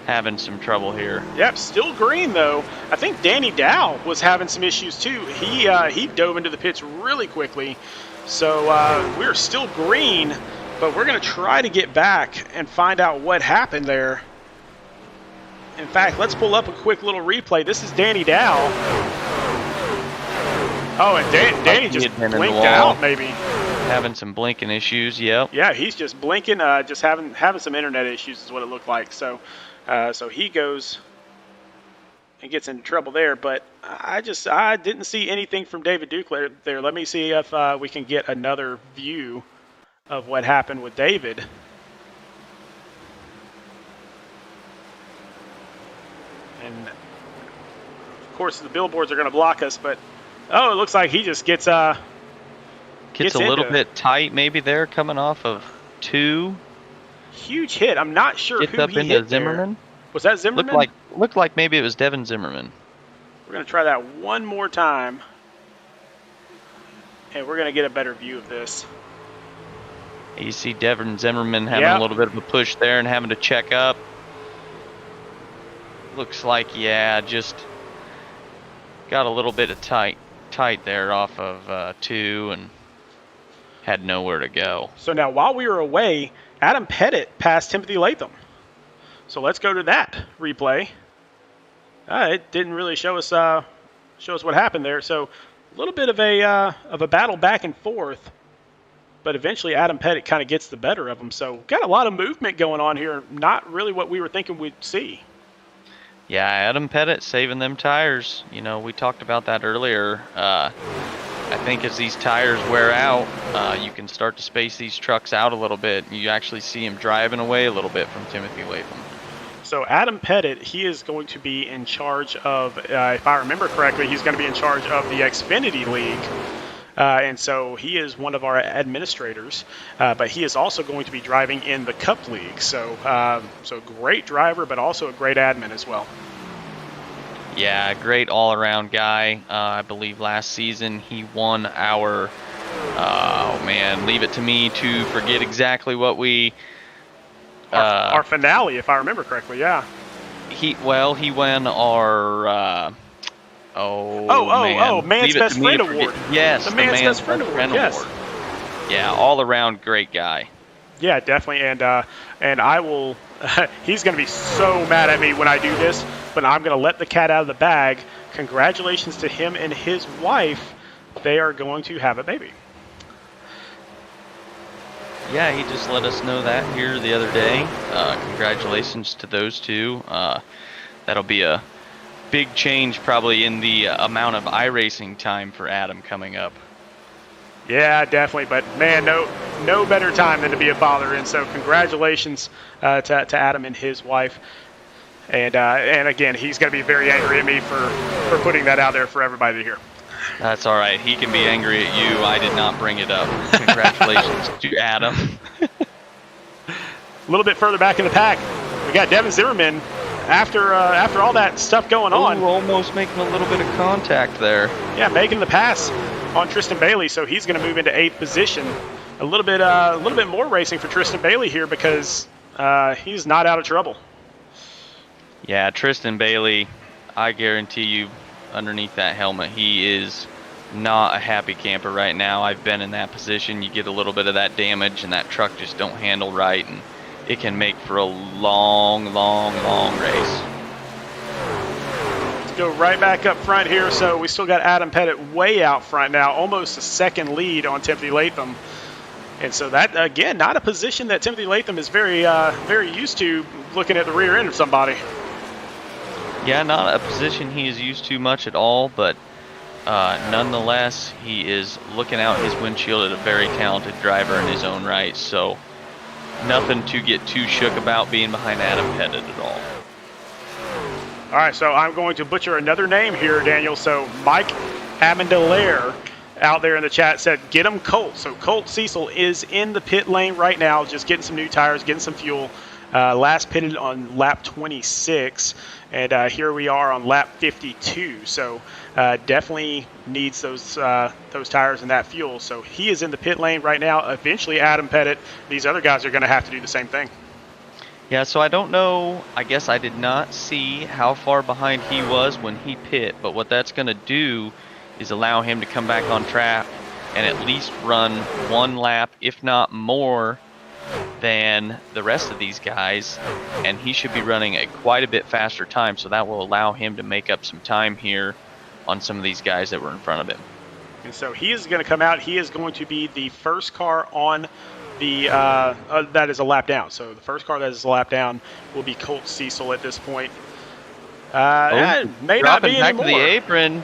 S2: having some trouble here.
S1: Yep, still green though. I think Danny Dow was having some issues too. He dove into the pits really quickly. So we're still green, but we're going to try to get back and find out what happened there. In fact, let's pull up a quick little replay. This is Danny Dow. Oh, and Danny just blinked out maybe.
S2: Having some blinking issues, yep.
S1: Yeah, he's just blinking, just having some internet issues is what it looked like. So he goes and gets into trouble there, but I didn't see anything from David Duke there. Let me see if we can get another view of what happened with David. And of course the billboards are going to block us, but oh, it looks like he just gets
S2: a little bit tight maybe there, coming off of 2.
S1: Huge hit. I'm not sure
S2: gets
S1: who
S2: up
S1: he
S2: into
S1: hit
S2: Zimmerman.
S1: There. Was that Zimmerman?
S2: Looked like maybe it was Devin Zimmerman.
S1: We're going to try that one more time, and we're going to get a better view of this.
S2: You see Devin Zimmerman having a little bit of a push there and having to check up. Looks like, yeah, just got a little bit of tight there off of 2 and had nowhere to go.
S1: So now while we were away, Adam Pettit passed Timothy Latham. So let's go to that replay. It didn't really show us what happened there. So a little bit of a battle back and forth, but eventually Adam Pettit kind of gets the better of him. So got a lot of movement going on here. Not really what we were thinking we'd see.
S2: Yeah, Adam Pettit saving them tires. You know, we talked about that earlier. I think as these tires wear out, you can start to space these trucks out a little bit. You actually see him driving away a little bit from Timothy Latham.
S1: So Adam Pettit, he is going to be in charge of, if I remember correctly, he's going to be in charge of the Xfinity League. And so he is one of our administrators, but he is also going to be driving in the Cup League. So great driver, but also a great admin as well.
S2: Yeah, great all-around guy. I believe last season he won our, leave it to me to forget exactly what we...
S1: Our finale, if I remember correctly, yeah.
S2: He won our...
S1: Man's Best Friend Award.
S2: Yes,
S1: the Man's Best Friend Award. Yes.
S2: Yeah, all-around great guy.
S1: Yeah, definitely, and I will. He's going to be so mad at me when I do this, but I'm going to let the cat out of the bag. Congratulations to him and his wife. They are going to have a baby.
S2: Yeah, he just let us know that here the other day. Congratulations to those two. That'll be a big change probably in the amount of iRacing time for Adam coming up.
S1: Yeah, definitely. But man, no better time than to be a father. And so congratulations to Adam and his wife. And again, he's going to be very angry at me for putting that out there for everybody to hear.
S2: That's all right. He can be angry at you. I did not bring it up. Congratulations to Adam.
S1: A little bit further back in the pack, we got Devin Zimmerman. After all that stuff going on,
S2: almost making a little bit of contact there.
S1: Yeah, making the pass on Tristan Bailey, so he's going to move into 8th position. A little bit more racing for Tristan Bailey here because he's not out of trouble.
S2: Yeah, Tristan Bailey, I guarantee you, underneath that helmet, he is not a happy camper right now. I've been in that position. You get a little bit of that damage, and that truck just don't handle right, and it can make for a long race.
S1: Let's go right back up front here. So we still got Adam Pettit way out front now, almost a second lead on Timothy Latham. And so that, again, not a position that Timothy Latham is very used to, looking at the rear end of somebody.
S2: Yeah, not a position he is used to much at all, but nonetheless, he is looking out his windshield at a very talented driver in his own right. So nothing to get too shook about being behind Adam Pettit at all.
S1: All right, so I'm going to butcher another name here, Daniel. So Mike Amendolar out there in the chat said, get him Colt. So Colt Cecil is in the pit lane right now, just getting some new tires, getting some fuel. Last pitted on lap 26, and here we are on lap 52. So definitely needs those tires and that fuel. So he is in the pit lane right now. Eventually, Adam Pettit, these other guys are going to have to do the same thing.
S2: Yeah, so I don't know. I guess I did not see how far behind he was when he pit, but what that's going to do is allow him to come back on track and at least run one lap, if not more, than the rest of these guys, and he should be running at quite a bit faster time, so that will allow him to make up some time here on some of these guys that were in front of him.
S1: And so he is going to come out. He is going to be the first car on the that is a lap down. So the first car that is a lap down will be Colt Cecil at this point. May not be
S2: back
S1: anymore.
S2: To the apron,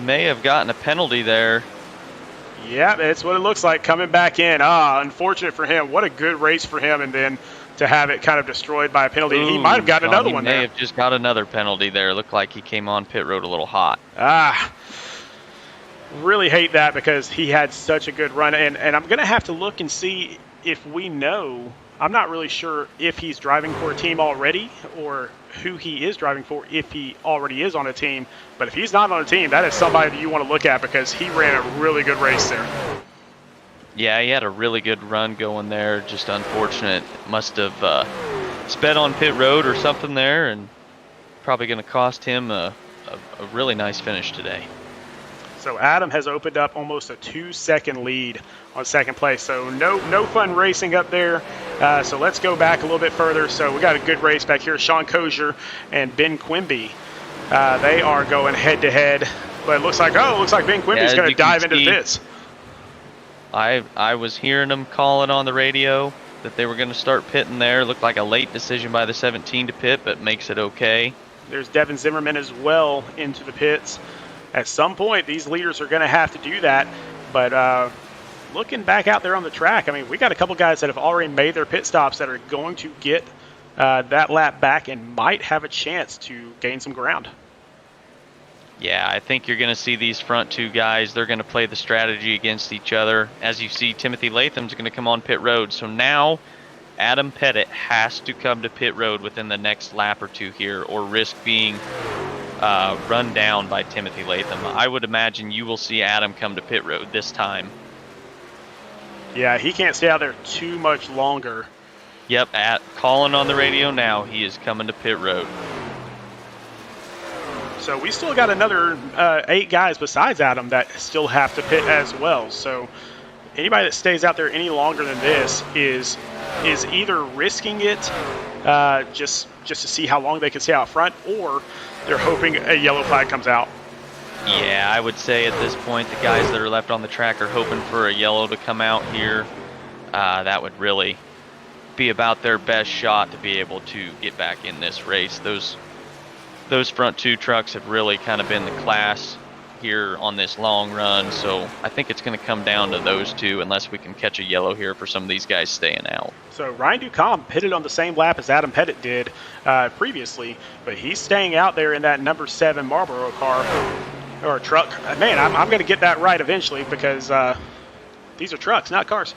S2: may have gotten a penalty there.
S1: Yeah, that's what it looks like coming back in. Unfortunate for him. What a good race for him, and then to have it kind of destroyed by a penalty. He might have gotten another one there.
S2: He may have just got another penalty there. Looked like he came on pit road a little hot.
S1: Really hate that because he had such a good run. And I'm going to have to look and see if we know. I'm not really sure if he's driving for a team already or who he is driving for if he already is on a team. But if he's not on a team, that is somebody that you want to look at because he ran a really good race there.
S2: Yeah, he had a really good run going there. Just unfortunate. Must have sped on pit road or something there, and probably going to cost him a really nice finish today.
S1: So Adam has opened up almost a 2-second lead on second place. So no fun racing up there. So let's go back a little bit further. So we got a good race back here. Sean Kozier and Ben Quimby. They are going head to head. But it looks like Ben Quimby's going to dive into the pits.
S2: I was hearing them calling on the radio that they were going to start pitting there. Looked like a late decision by the 17 to pit, but makes it okay. There's
S1: Devin Zimmerman as well into the pits. At some point, these leaders are going to have to do that. But looking back out there on the track, I mean, we got a couple guys that have already made their pit stops that are going to get that lap back and might have a chance to gain some ground.
S2: Yeah, I think you're going to see these front two guys. They're going to play the strategy against each other. As you see, Timothy Latham's going to come on pit road. So now Adam Pettit has to come to pit road within the next lap or two here or risk being run down by Timothy Latham. I would imagine you will see Adam come to pit road this time.
S1: Yeah, he can't stay out there too much longer.
S2: Yep, calling on the radio now. He is coming to pit road.
S1: So we still got another 8 guys besides Adam that still have to pit as well. So anybody that stays out there any longer than this is either risking it just to see how long they can stay out front, or they're hoping a yellow flag comes out.
S2: Yeah, I would say at this point the guys that are left on the track are hoping for a yellow to come out here. That would really be about their best shot to be able to get back in this race. those front two trucks have really kind of been the class here on this long run. So I think it's going to come down to those two unless we can catch a yellow here for some of these guys staying out.
S1: So Ryan Ducombe pitted on the same lap as Adam Pettit did previously, but he's staying out there in that number 7 Marlboro car or truck. Man, I'm going to get that right eventually because these are trucks, not cars.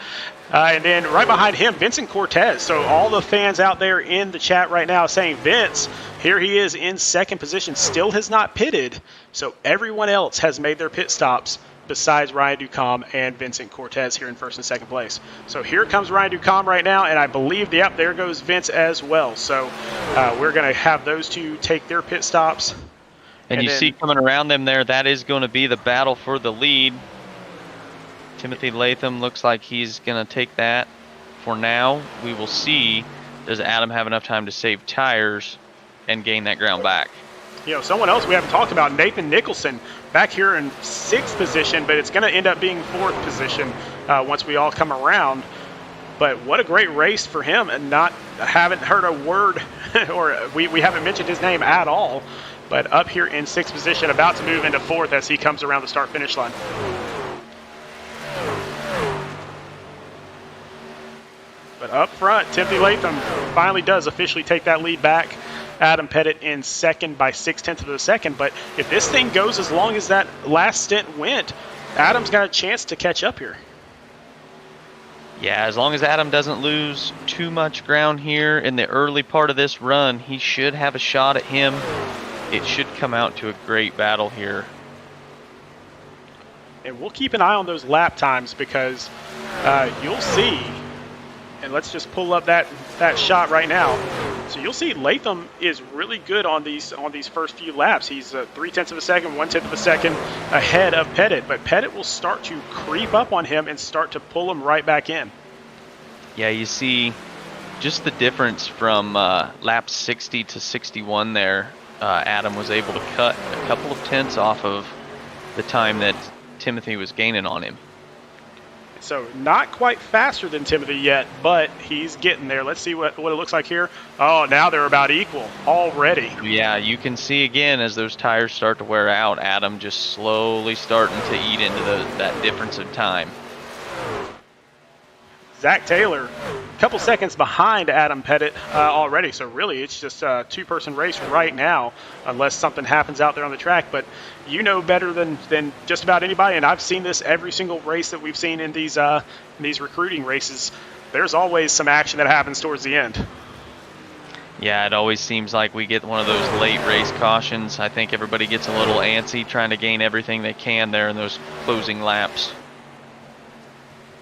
S1: And then right behind him, Vincent Cortez. So all the fans out there in the chat right now saying, Vince, here he is in second position, still has not pitted. So everyone else has made their pit stops besides Ryan Ducombe and Vincent Cortez here in first and second place. So here comes Ryan Ducombe right now, and I believe, yep, there goes Vince as well. So we're going to have those two take their pit stops.
S2: And you see coming around them there, that is going to be the battle for the lead. Timothy Latham looks like he's going to take that for now. We will see, does Adam have enough time to save tires and gain that ground back?
S1: You know, someone else we haven't talked about, Nathan Nicholson, back here in 6th position, but it's going to end up being 4th position once we all come around. But what a great race for him, and haven't heard a word, or we haven't mentioned his name at all. But up here in 6th position, about to move into 4th as he comes around the start-finish line. But up front, Timothy Latham finally does officially take that lead back. Adam Pettit in 2nd by 0.6 of a second. But if this thing goes as long as that last stint went, Adam's got a chance to catch up here.
S2: Yeah, as long as Adam doesn't lose too much ground here in the early part of this run, he should have a shot at him. It should come out to a great battle here.
S1: And we'll keep an eye on those lap times because you'll see, and let's just pull up that shot right now. So you'll see Latham is really good on these first few laps. He's 0.3 of a second, 1/10 of a second ahead of Pettit, but Pettit will start to creep up on him and start to pull him right back in.
S2: Yeah, you see just the difference from lap 60 to 61 there. Adam was able to cut a couple of tenths off of the time that Timothy was gaining on him.
S1: So not quite faster than Timothy yet, but he's getting there. Let's see what it looks like here. Oh, now they're about equal already.
S2: Yeah, you can see again as those tires start to wear out, Adam just slowly starting to eat into that difference of time.
S1: Zach Taylor, a couple seconds behind Adam Pettit already. So really, it's just a two-person race right now, unless something happens out there on the track. But you know better than just about anybody, and I've seen this every single race that we've seen in these recruiting races. There's always some action that happens towards the end.
S2: Yeah, it always seems like we get one of those late race cautions. I think everybody gets a little antsy trying to gain everything they can there in those closing laps.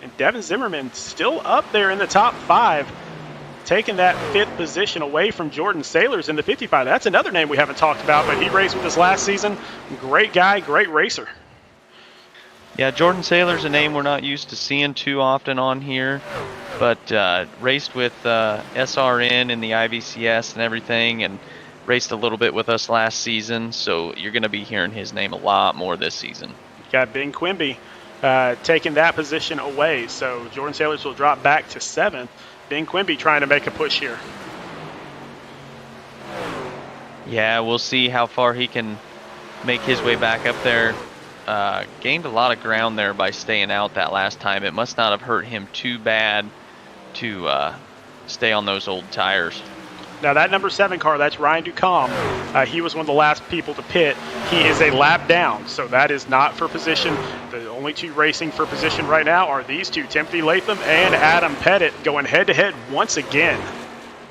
S1: And Devin Zimmerman still up there in the top 5, taking that 5th position away from Jordan Sailors in the 55. That's another name we haven't talked about, but he raced with us last season. Great guy, great racer.
S2: Yeah, Jordan Sailor's a name we're not used to seeing too often on here, but raced with SRN in the IVCS and everything, and raced a little bit with us last season, so you're going to be hearing his name a lot more this season.
S1: Got Ben Quimby taking that position away, so Jordan Sailors will drop back to 7th. Ben Quimby trying to make a push here.
S2: Yeah, we'll see how far he can make his way back up there. Gained a lot of ground there by staying out that last time. It must not have hurt him too bad to stay on those old tires.
S1: Now that number 7 car, that's Ryan Ducombe. He was one of the last people to pit. He is a lap down, so that is not for position. The only two racing for position right now are these two, Timothy Latham and Adam Pettit, going head-to-head once again.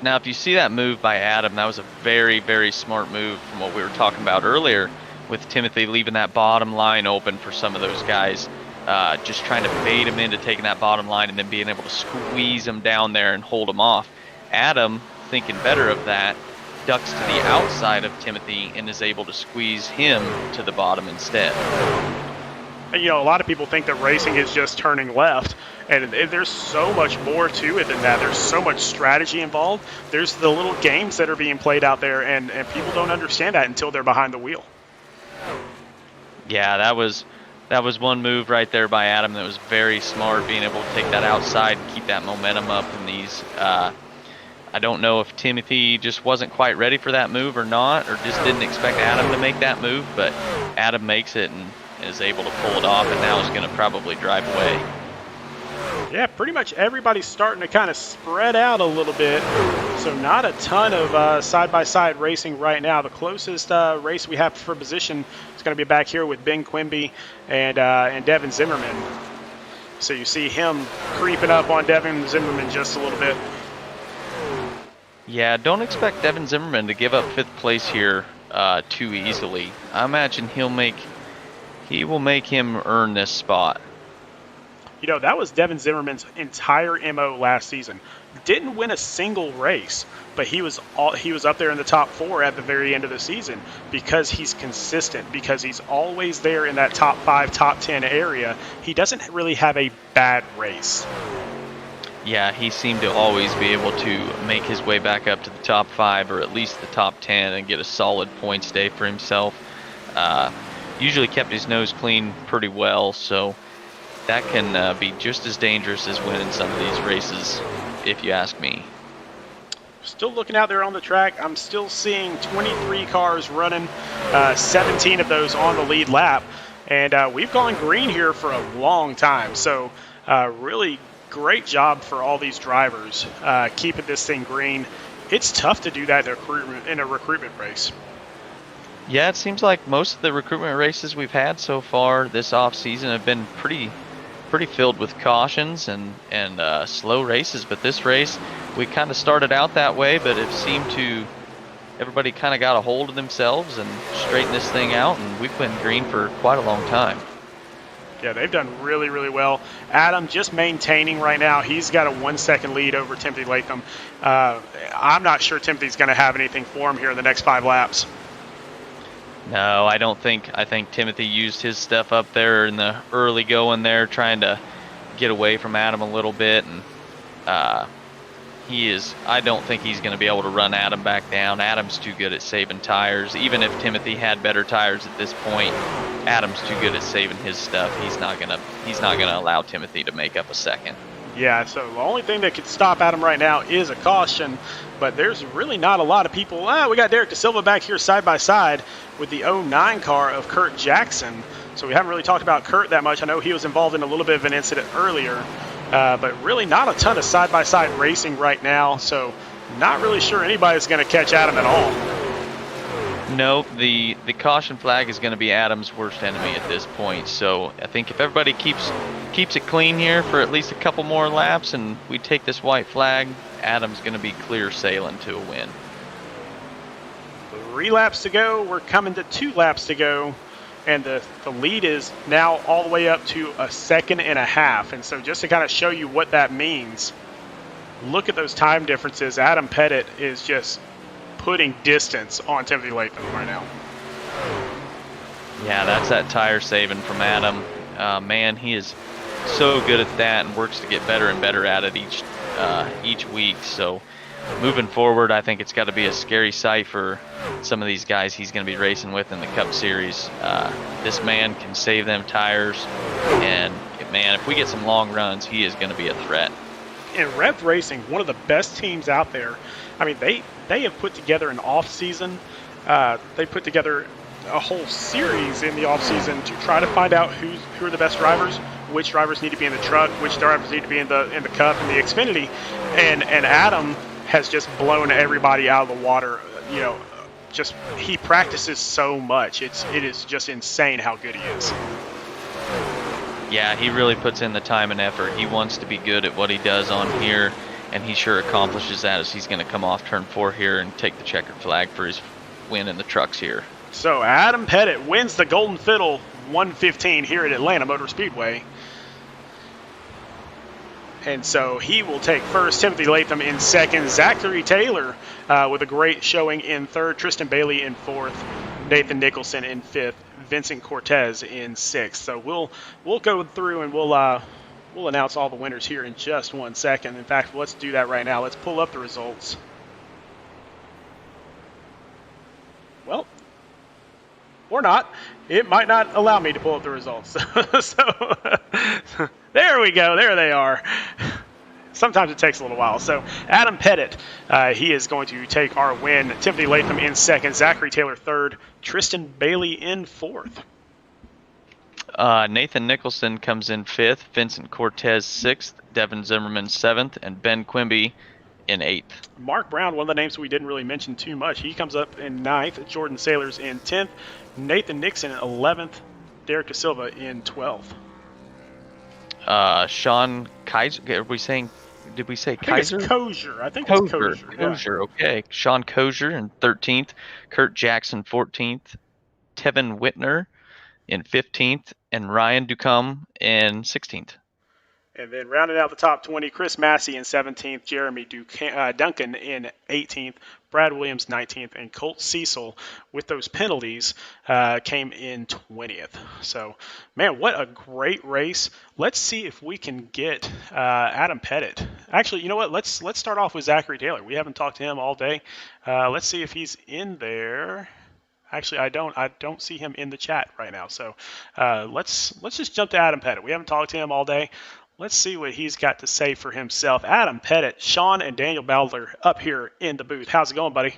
S2: Now, if you see that move by Adam, that was a very, very smart move from what we were talking about earlier with Timothy leaving that bottom line open for some of those guys, just trying to bait him into taking that bottom line and then being able to squeeze him down there and hold him off. Adam, thinking better of that, ducks to the outside of Timothy and is able to squeeze him to the bottom instead.
S1: You know, a lot of people think that racing is just turning left, and there's so much more to it than that. There's so much strategy involved. There's the little games that are being played out there, and people don't understand that until they're behind the wheel.
S2: Yeah, that was one move right there by Adam that was very smart, being able to take that outside and keep that momentum up in these I don't know if Timothy just wasn't quite ready for that move or not, or just didn't expect Adam to make that move, but Adam makes it and is able to pull it off, and now is going to probably drive away.
S1: Yeah, pretty much everybody's starting to kind of spread out a little bit, so not a ton of side-by-side racing right now. The closest race we have for position is going to be back here with Ben Quimby and Devin Zimmerman. So you see him creeping up on Devin Zimmerman just a little bit.
S2: Yeah, don't expect Devin Zimmerman to give up 5th place here too easily. I imagine he will make him earn this spot.
S1: You know, that was Devin Zimmerman's entire MO last season. Didn't win a single race, but he was up there in the top 4 at the very end of the season because he's consistent, because he's always there in that top 5, top 10 area. He doesn't really have a bad race.
S2: Yeah, he seemed to always be able to make his way back up to the top 5 or at least the top 10 and get a solid points day for himself. Usually kept his nose clean pretty well, so that can be just as dangerous as winning some of these races, if you ask me.
S1: Still looking out there on the track, I'm still seeing 23 cars running, 17 of those on the lead lap, and we've gone green here for a long time. So really great job for all these drivers keeping this thing green. It's tough to do that in a recruitment race.
S2: Yeah, it seems like most of the recruitment races we've had so far this off season have been pretty filled with cautions and slow races, but this race we kind of started out that way, but it seemed to everybody kind of got a hold of themselves and straightened this thing out, and we've been green for quite a long time.
S1: Yeah, they've done really, really well. Adam just maintaining right now. He's got a 1 second lead over Timothy Latham. I'm not sure Timothy's going to have anything for him here in the next 5 laps.
S2: No, I don't think. I think Timothy used his stuff up there in the early going there, trying to get away from Adam a little bit, and I don't think he's going to be able to run Adam back down. Adam's too good at saving tires. Even if Timothy had better tires at this point, Adam's too good at saving his stuff. He's not gonna allow Timothy to make up a second.
S1: Yeah, so the only thing that could stop Adam right now is a caution, but there's really not a lot of people. We got Derek DeSilva back here side by side with the 09 car of Kurt Jackson. So we haven't really talked about Kurt that much. I know he was involved in a little bit of an incident earlier, but really not a ton of side-by-side racing right now. So not really sure anybody's going to catch Adam at all.
S2: No, the caution flag is going to be Adam's worst enemy at this point. So I think if everybody keeps it clean here for at least a couple more laps and we take this white flag, Adam's going to be clear sailing to a win.
S1: 3 laps to go. We're coming to 2 laps to go. And the lead is now all the way up to 1.5 seconds. And so just to kind of show you what that means, look at those time differences. Adam Pettit is just putting distance on Timothy Latham right now.
S2: Yeah, that's that tire saving from Adam. Man, he is so good at that and works to get better and better at it each week. So moving forward, I think it's got to be a scary sight for some of these guys he's going to be racing with in the Cup Series. This man can save them tires, and man, if we get some long runs, he is going to be a threat.
S1: In Rev Racing, one of the best teams out there. I mean, they have put together an off-season. They put together a whole series in the off-season to try to find out who are the best drivers, which drivers need to be in the truck, which drivers need to be in the Cup and the Xfinity, and Adam has just blown everybody out of the water. You know, just he practices so much. It is just insane how good he is.
S2: Yeah, he really puts in the time and effort. He wants to be good at what he does on here, and he sure accomplishes that as he's going to come off turn 4 here and take the checkered flag for his win in the trucks here.
S1: So Adam Pettit wins the Golden Fiddle 115 here at Atlanta Motor Speedway. And so he will take first, Timothy Latham in second, Zachary Taylor with a great showing in third, Tristan Bailey in fourth, Nathan Nicholson in fifth, Vincent Cortez in sixth. So we'll go through and we'll announce all the winners here in just 1 second. In fact, let's do that right now. Let's pull up the results. Well, or not. It might not allow me to pull up the results. So there we go. There they are. Sometimes it takes a little while. So Adam Pettit, he is going to take our win. Timothy Latham in second, Zachary Taylor third, Tristan Bailey in fourth.
S2: Nathan Nicholson comes in fifth, Vincent Cortez sixth, Devin Zimmerman seventh, and Ben Quimby in eighth.
S1: Mark Brown, one of the names we didn't really mention too much, he comes up in ninth. Jordan Sailors in 10th. Nathan Nixon in 11th. Derek Da Silva in 12th.
S2: Sean Kaiser, are we saying, did we say Kaiser?
S1: I think it's Kosier. I think it's Kosier.
S2: Kosier, okay. Sean Kosier in 13th, Kurt Jackson 14th, Tevin Whitner in 15th, and Ryan Ducombe in 16th.
S1: And then rounding out the top 20, Chris Massey in 17th, Jeremy Duncan in 18th, Brad Williams 19th, and Colt Cecil with those penalties came in 20th. So, man, what a great race. Let's see if we can get Adam Pettit. Actually, you know what? Let's start off with Zachary Taylor. We haven't talked to him all day. Let's see if he's in there. Actually, I don't see him in the chat right now. So let's just jump to Adam Pettit. We haven't talked to him all day. Let's see what he's got to say for himself. Adam Pettit, Sean, and Daniel Bowdler up here in the booth. How's it going, buddy?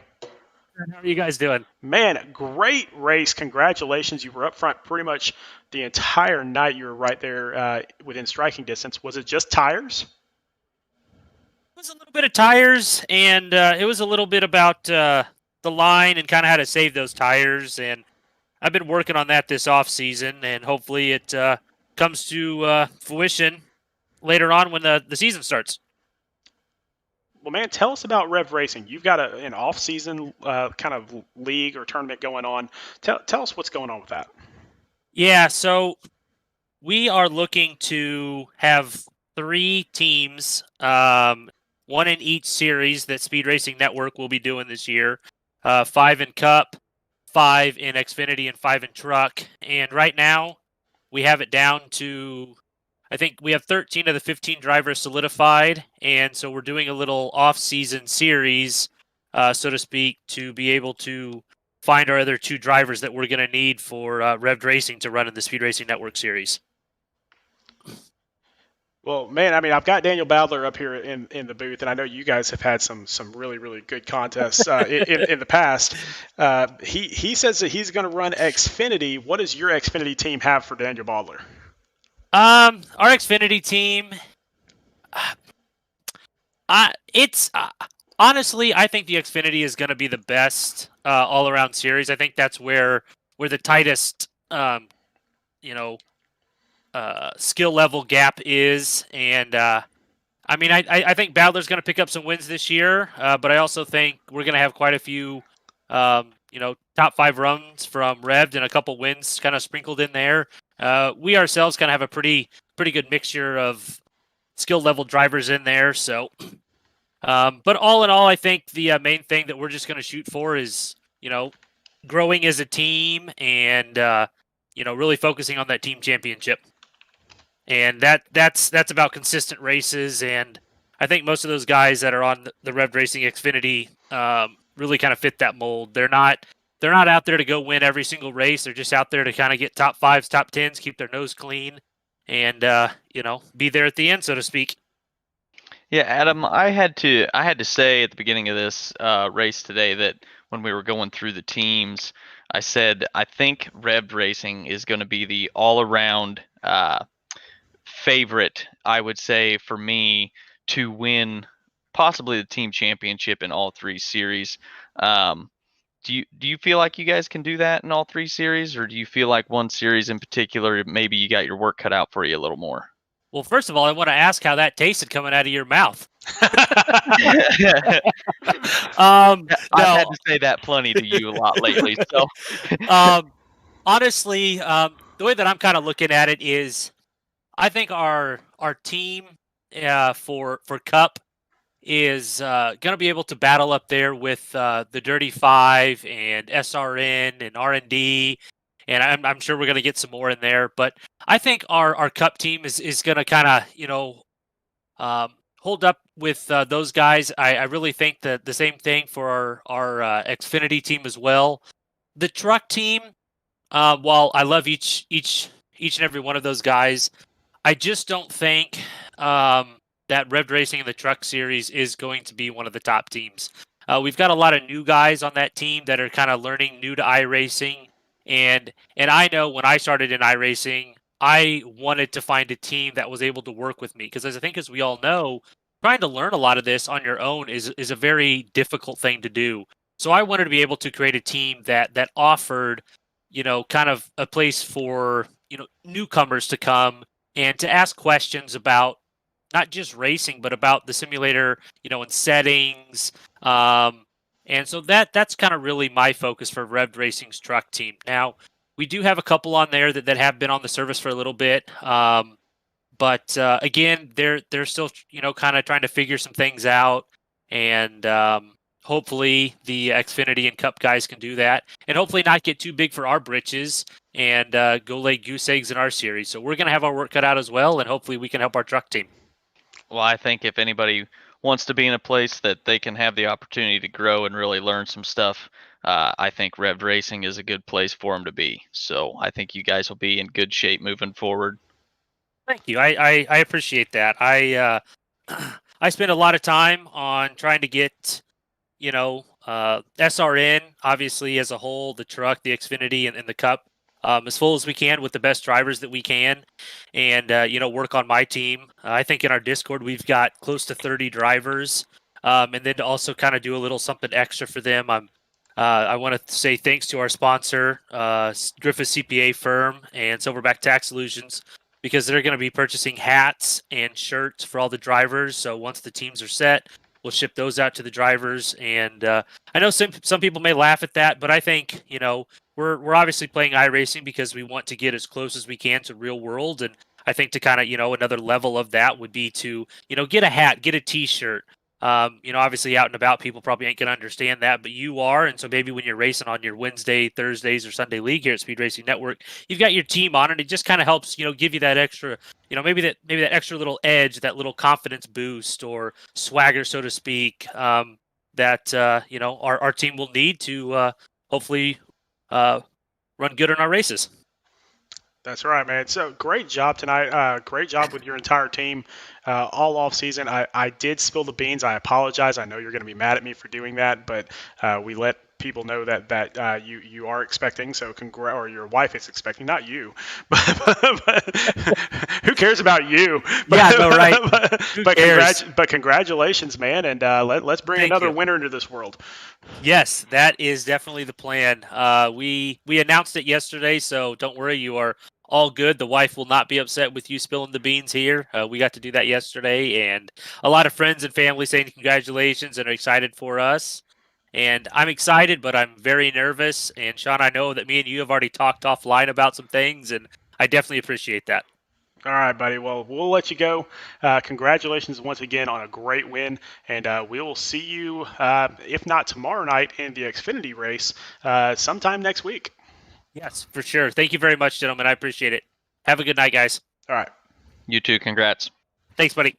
S4: How are you guys doing?
S1: Man, great race. Congratulations. You were up front pretty much the entire night. You were right there within striking distance. Was it just tires?
S4: It was a little bit of tires, and it was a little bit about the line and kind of how to save those tires. And I've been working on that this off season, and hopefully it comes to fruition later on when the season starts.
S1: Well, man, tell us about Rev Racing. You've got an off-season kind of league or tournament going on. Tell us what's going on with that.
S4: Yeah, so we are looking to have 3 teams, one in each series that Speed Racing Network will be doing this year. 5 in Cup, 5 in Xfinity, and 5 in Truck. And right now, we have it down to, I think we have 13 of the 15 drivers solidified, and so we're doing a little off-season series, so to speak, to be able to find our other 2 drivers that we're going to need for Rev'd Racing to run in the Speed Racing Network series.
S1: Well, man, I mean, I've got Daniel Bowdler up here in the booth, and I know you guys have had some really, really good contests in the past. He says that he's going to run Xfinity. What does your Xfinity team have for Daniel Bowdler?
S4: Our Xfinity team, honestly, I think the Xfinity is going to be the best all-around series. I think that's where the tightest, skill level gap is, and I mean, I think Bowdler's going to pick up some wins this year, but I also think we're going to have quite a few, top 5 runs from Rev'd and a couple wins kind of sprinkled in there. We ourselves kind of have a pretty good mixture of skill level drivers in there. So, but all in all, I think the main thing that we're just going to shoot for is, growing as a team and, really focusing on that team championship. And that's about consistent races. And I think most of those guys that are on the Rev'd Racing Xfinity really kind of fit that mold. They're not out there to go win every single race. They're just out there to kind of get top 5s, top 10s, keep their nose clean, and be there at the end, so to speak.
S2: Yeah, Adam, I had to say at the beginning of this race today that when we were going through the teams, I said I think Rev'd Racing is going to be the all-around favorite, I would say, for me to win possibly the team championship in all 3 series. Do you feel like you guys can do that in all 3 series, or do you feel like one series in particular, maybe you got your work cut out for you a little more?
S4: Well, first of all, I want to ask how that tasted coming out of your mouth.
S2: I've had to say that plenty to you a lot lately. So,
S4: honestly, the way that I'm kind of looking at it is, I think our team for Cup is going to be able to battle up there with the Dirty 5 and SRN and R&D, and I'm sure we're going to get some more in there. But I think our Cup team is going to kind of, hold up with those guys. I really think that the same thing for our Xfinity team as well. The Truck team, while I love each and every one of those guys, I just don't think that Revved Racing in the Truck Series is going to be one of the top teams. We've got a lot of new guys on that team that are kind of learning new to iRacing, and I know when I started in iRacing, I wanted to find a team that was able to work with me because, as I think, as we all know, trying to learn a lot of this on your own is a very difficult thing to do. So I wanted to be able to create a team that offered, kind of a place for newcomers to come and to ask questions about not just racing, but about the simulator, and settings. And so that's kind of really my focus for Revved Racing's truck team. Now, we do have a couple on there that have been on the service for a little bit. But again, they're still kind of trying to figure some things out, and hopefully the Xfinity and Cup guys can do that, and hopefully not get too big for our britches and go lay goose eggs in our series. So we're gonna have our work cut out as well, and hopefully we can help our truck team.
S2: Well, I think if anybody wants to be in a place that they can have the opportunity to grow and really learn some stuff, I think Revved Racing is a good place for them to be. So I think you guys will be in good shape moving forward.
S4: Thank you. I appreciate that. I spend a lot of time on trying to get, SRN, obviously, as a whole, the truck, the Xfinity, and the Cup, as full as we can with the best drivers that we can, and, work on my team. I think in our Discord, we've got close to 30 drivers, and then to also kind of do a little something extra for them. I want to say thanks to our sponsor, Griffith CPA firm and Silverback Tax Solutions, because they're going to be purchasing hats and shirts for all the drivers. So once the teams are set, we'll ship those out to the drivers. And I know some people may laugh at that, but I think we're obviously playing iRacing because we want to get as close as we can to real world. And I think to kind of another level of that would be to get a hat, get a T-shirt. Obviously out and about, people probably ain't going to understand that, but you are. And so maybe when you're racing on your Wednesday, Thursdays, or Sunday league here at Speed Racing Network, you've got your team on, and it just kind of helps, give you that extra, maybe that extra little edge, that little confidence boost or swagger, so to speak, that, our team will need to hopefully run good in our races.
S1: That's right, man. So great job tonight. Great job with your entire team all off season. I did spill the beans. I apologize. I know you're going to be mad at me for doing that, but we let people know that you are expecting. So or your wife is expecting, not you. But who cares about you? But,
S4: yeah, no, right.
S1: But congratulations, man, and let's bring another winner into this world.
S4: Yes, that is definitely the plan. We announced it yesterday, so don't worry, you are all good. The wife will not be upset with you spilling the beans here. We got to do that yesterday, and a lot of friends and family saying congratulations and are excited for us. And I'm excited, but I'm very nervous. And Sean, I know that me and you have already talked offline about some things, and I definitely appreciate that.
S1: All right, buddy. Well, we'll let you go. Congratulations once again on a great win, and we will see you, if not tomorrow night, in the Xfinity race sometime next week.
S4: Yes, for sure. Thank you very much, gentlemen. I appreciate it. Have a good night, guys.
S1: All right.
S2: You too. Congrats.
S4: Thanks, buddy.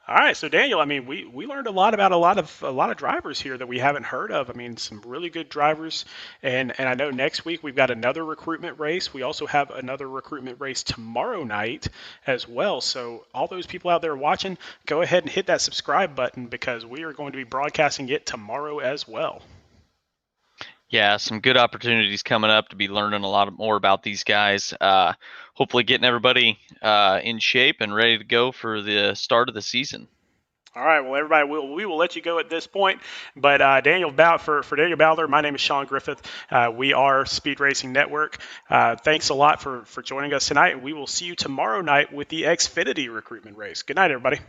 S1: All right, so Daniel, I mean, we learned a lot about a lot of drivers here that we haven't heard of. I mean, some really good drivers, and I know next week we've got another recruitment race. We also have another recruitment race tomorrow night as well. So all those people out there watching, go ahead and hit that subscribe button because we are going to be broadcasting it tomorrow as well.
S2: Yeah, some good opportunities coming up to be learning a lot more about these guys. Hopefully getting everybody in shape and ready to go for the start of the season.
S1: All right, well, everybody, we will let you go at this point. But for Daniel Bowler, my name is Sean Griffith. We are Speed Racing Network. Thanks a lot for joining us tonight, and we will see you tomorrow night with the Xfinity recruitment race. Good night, everybody.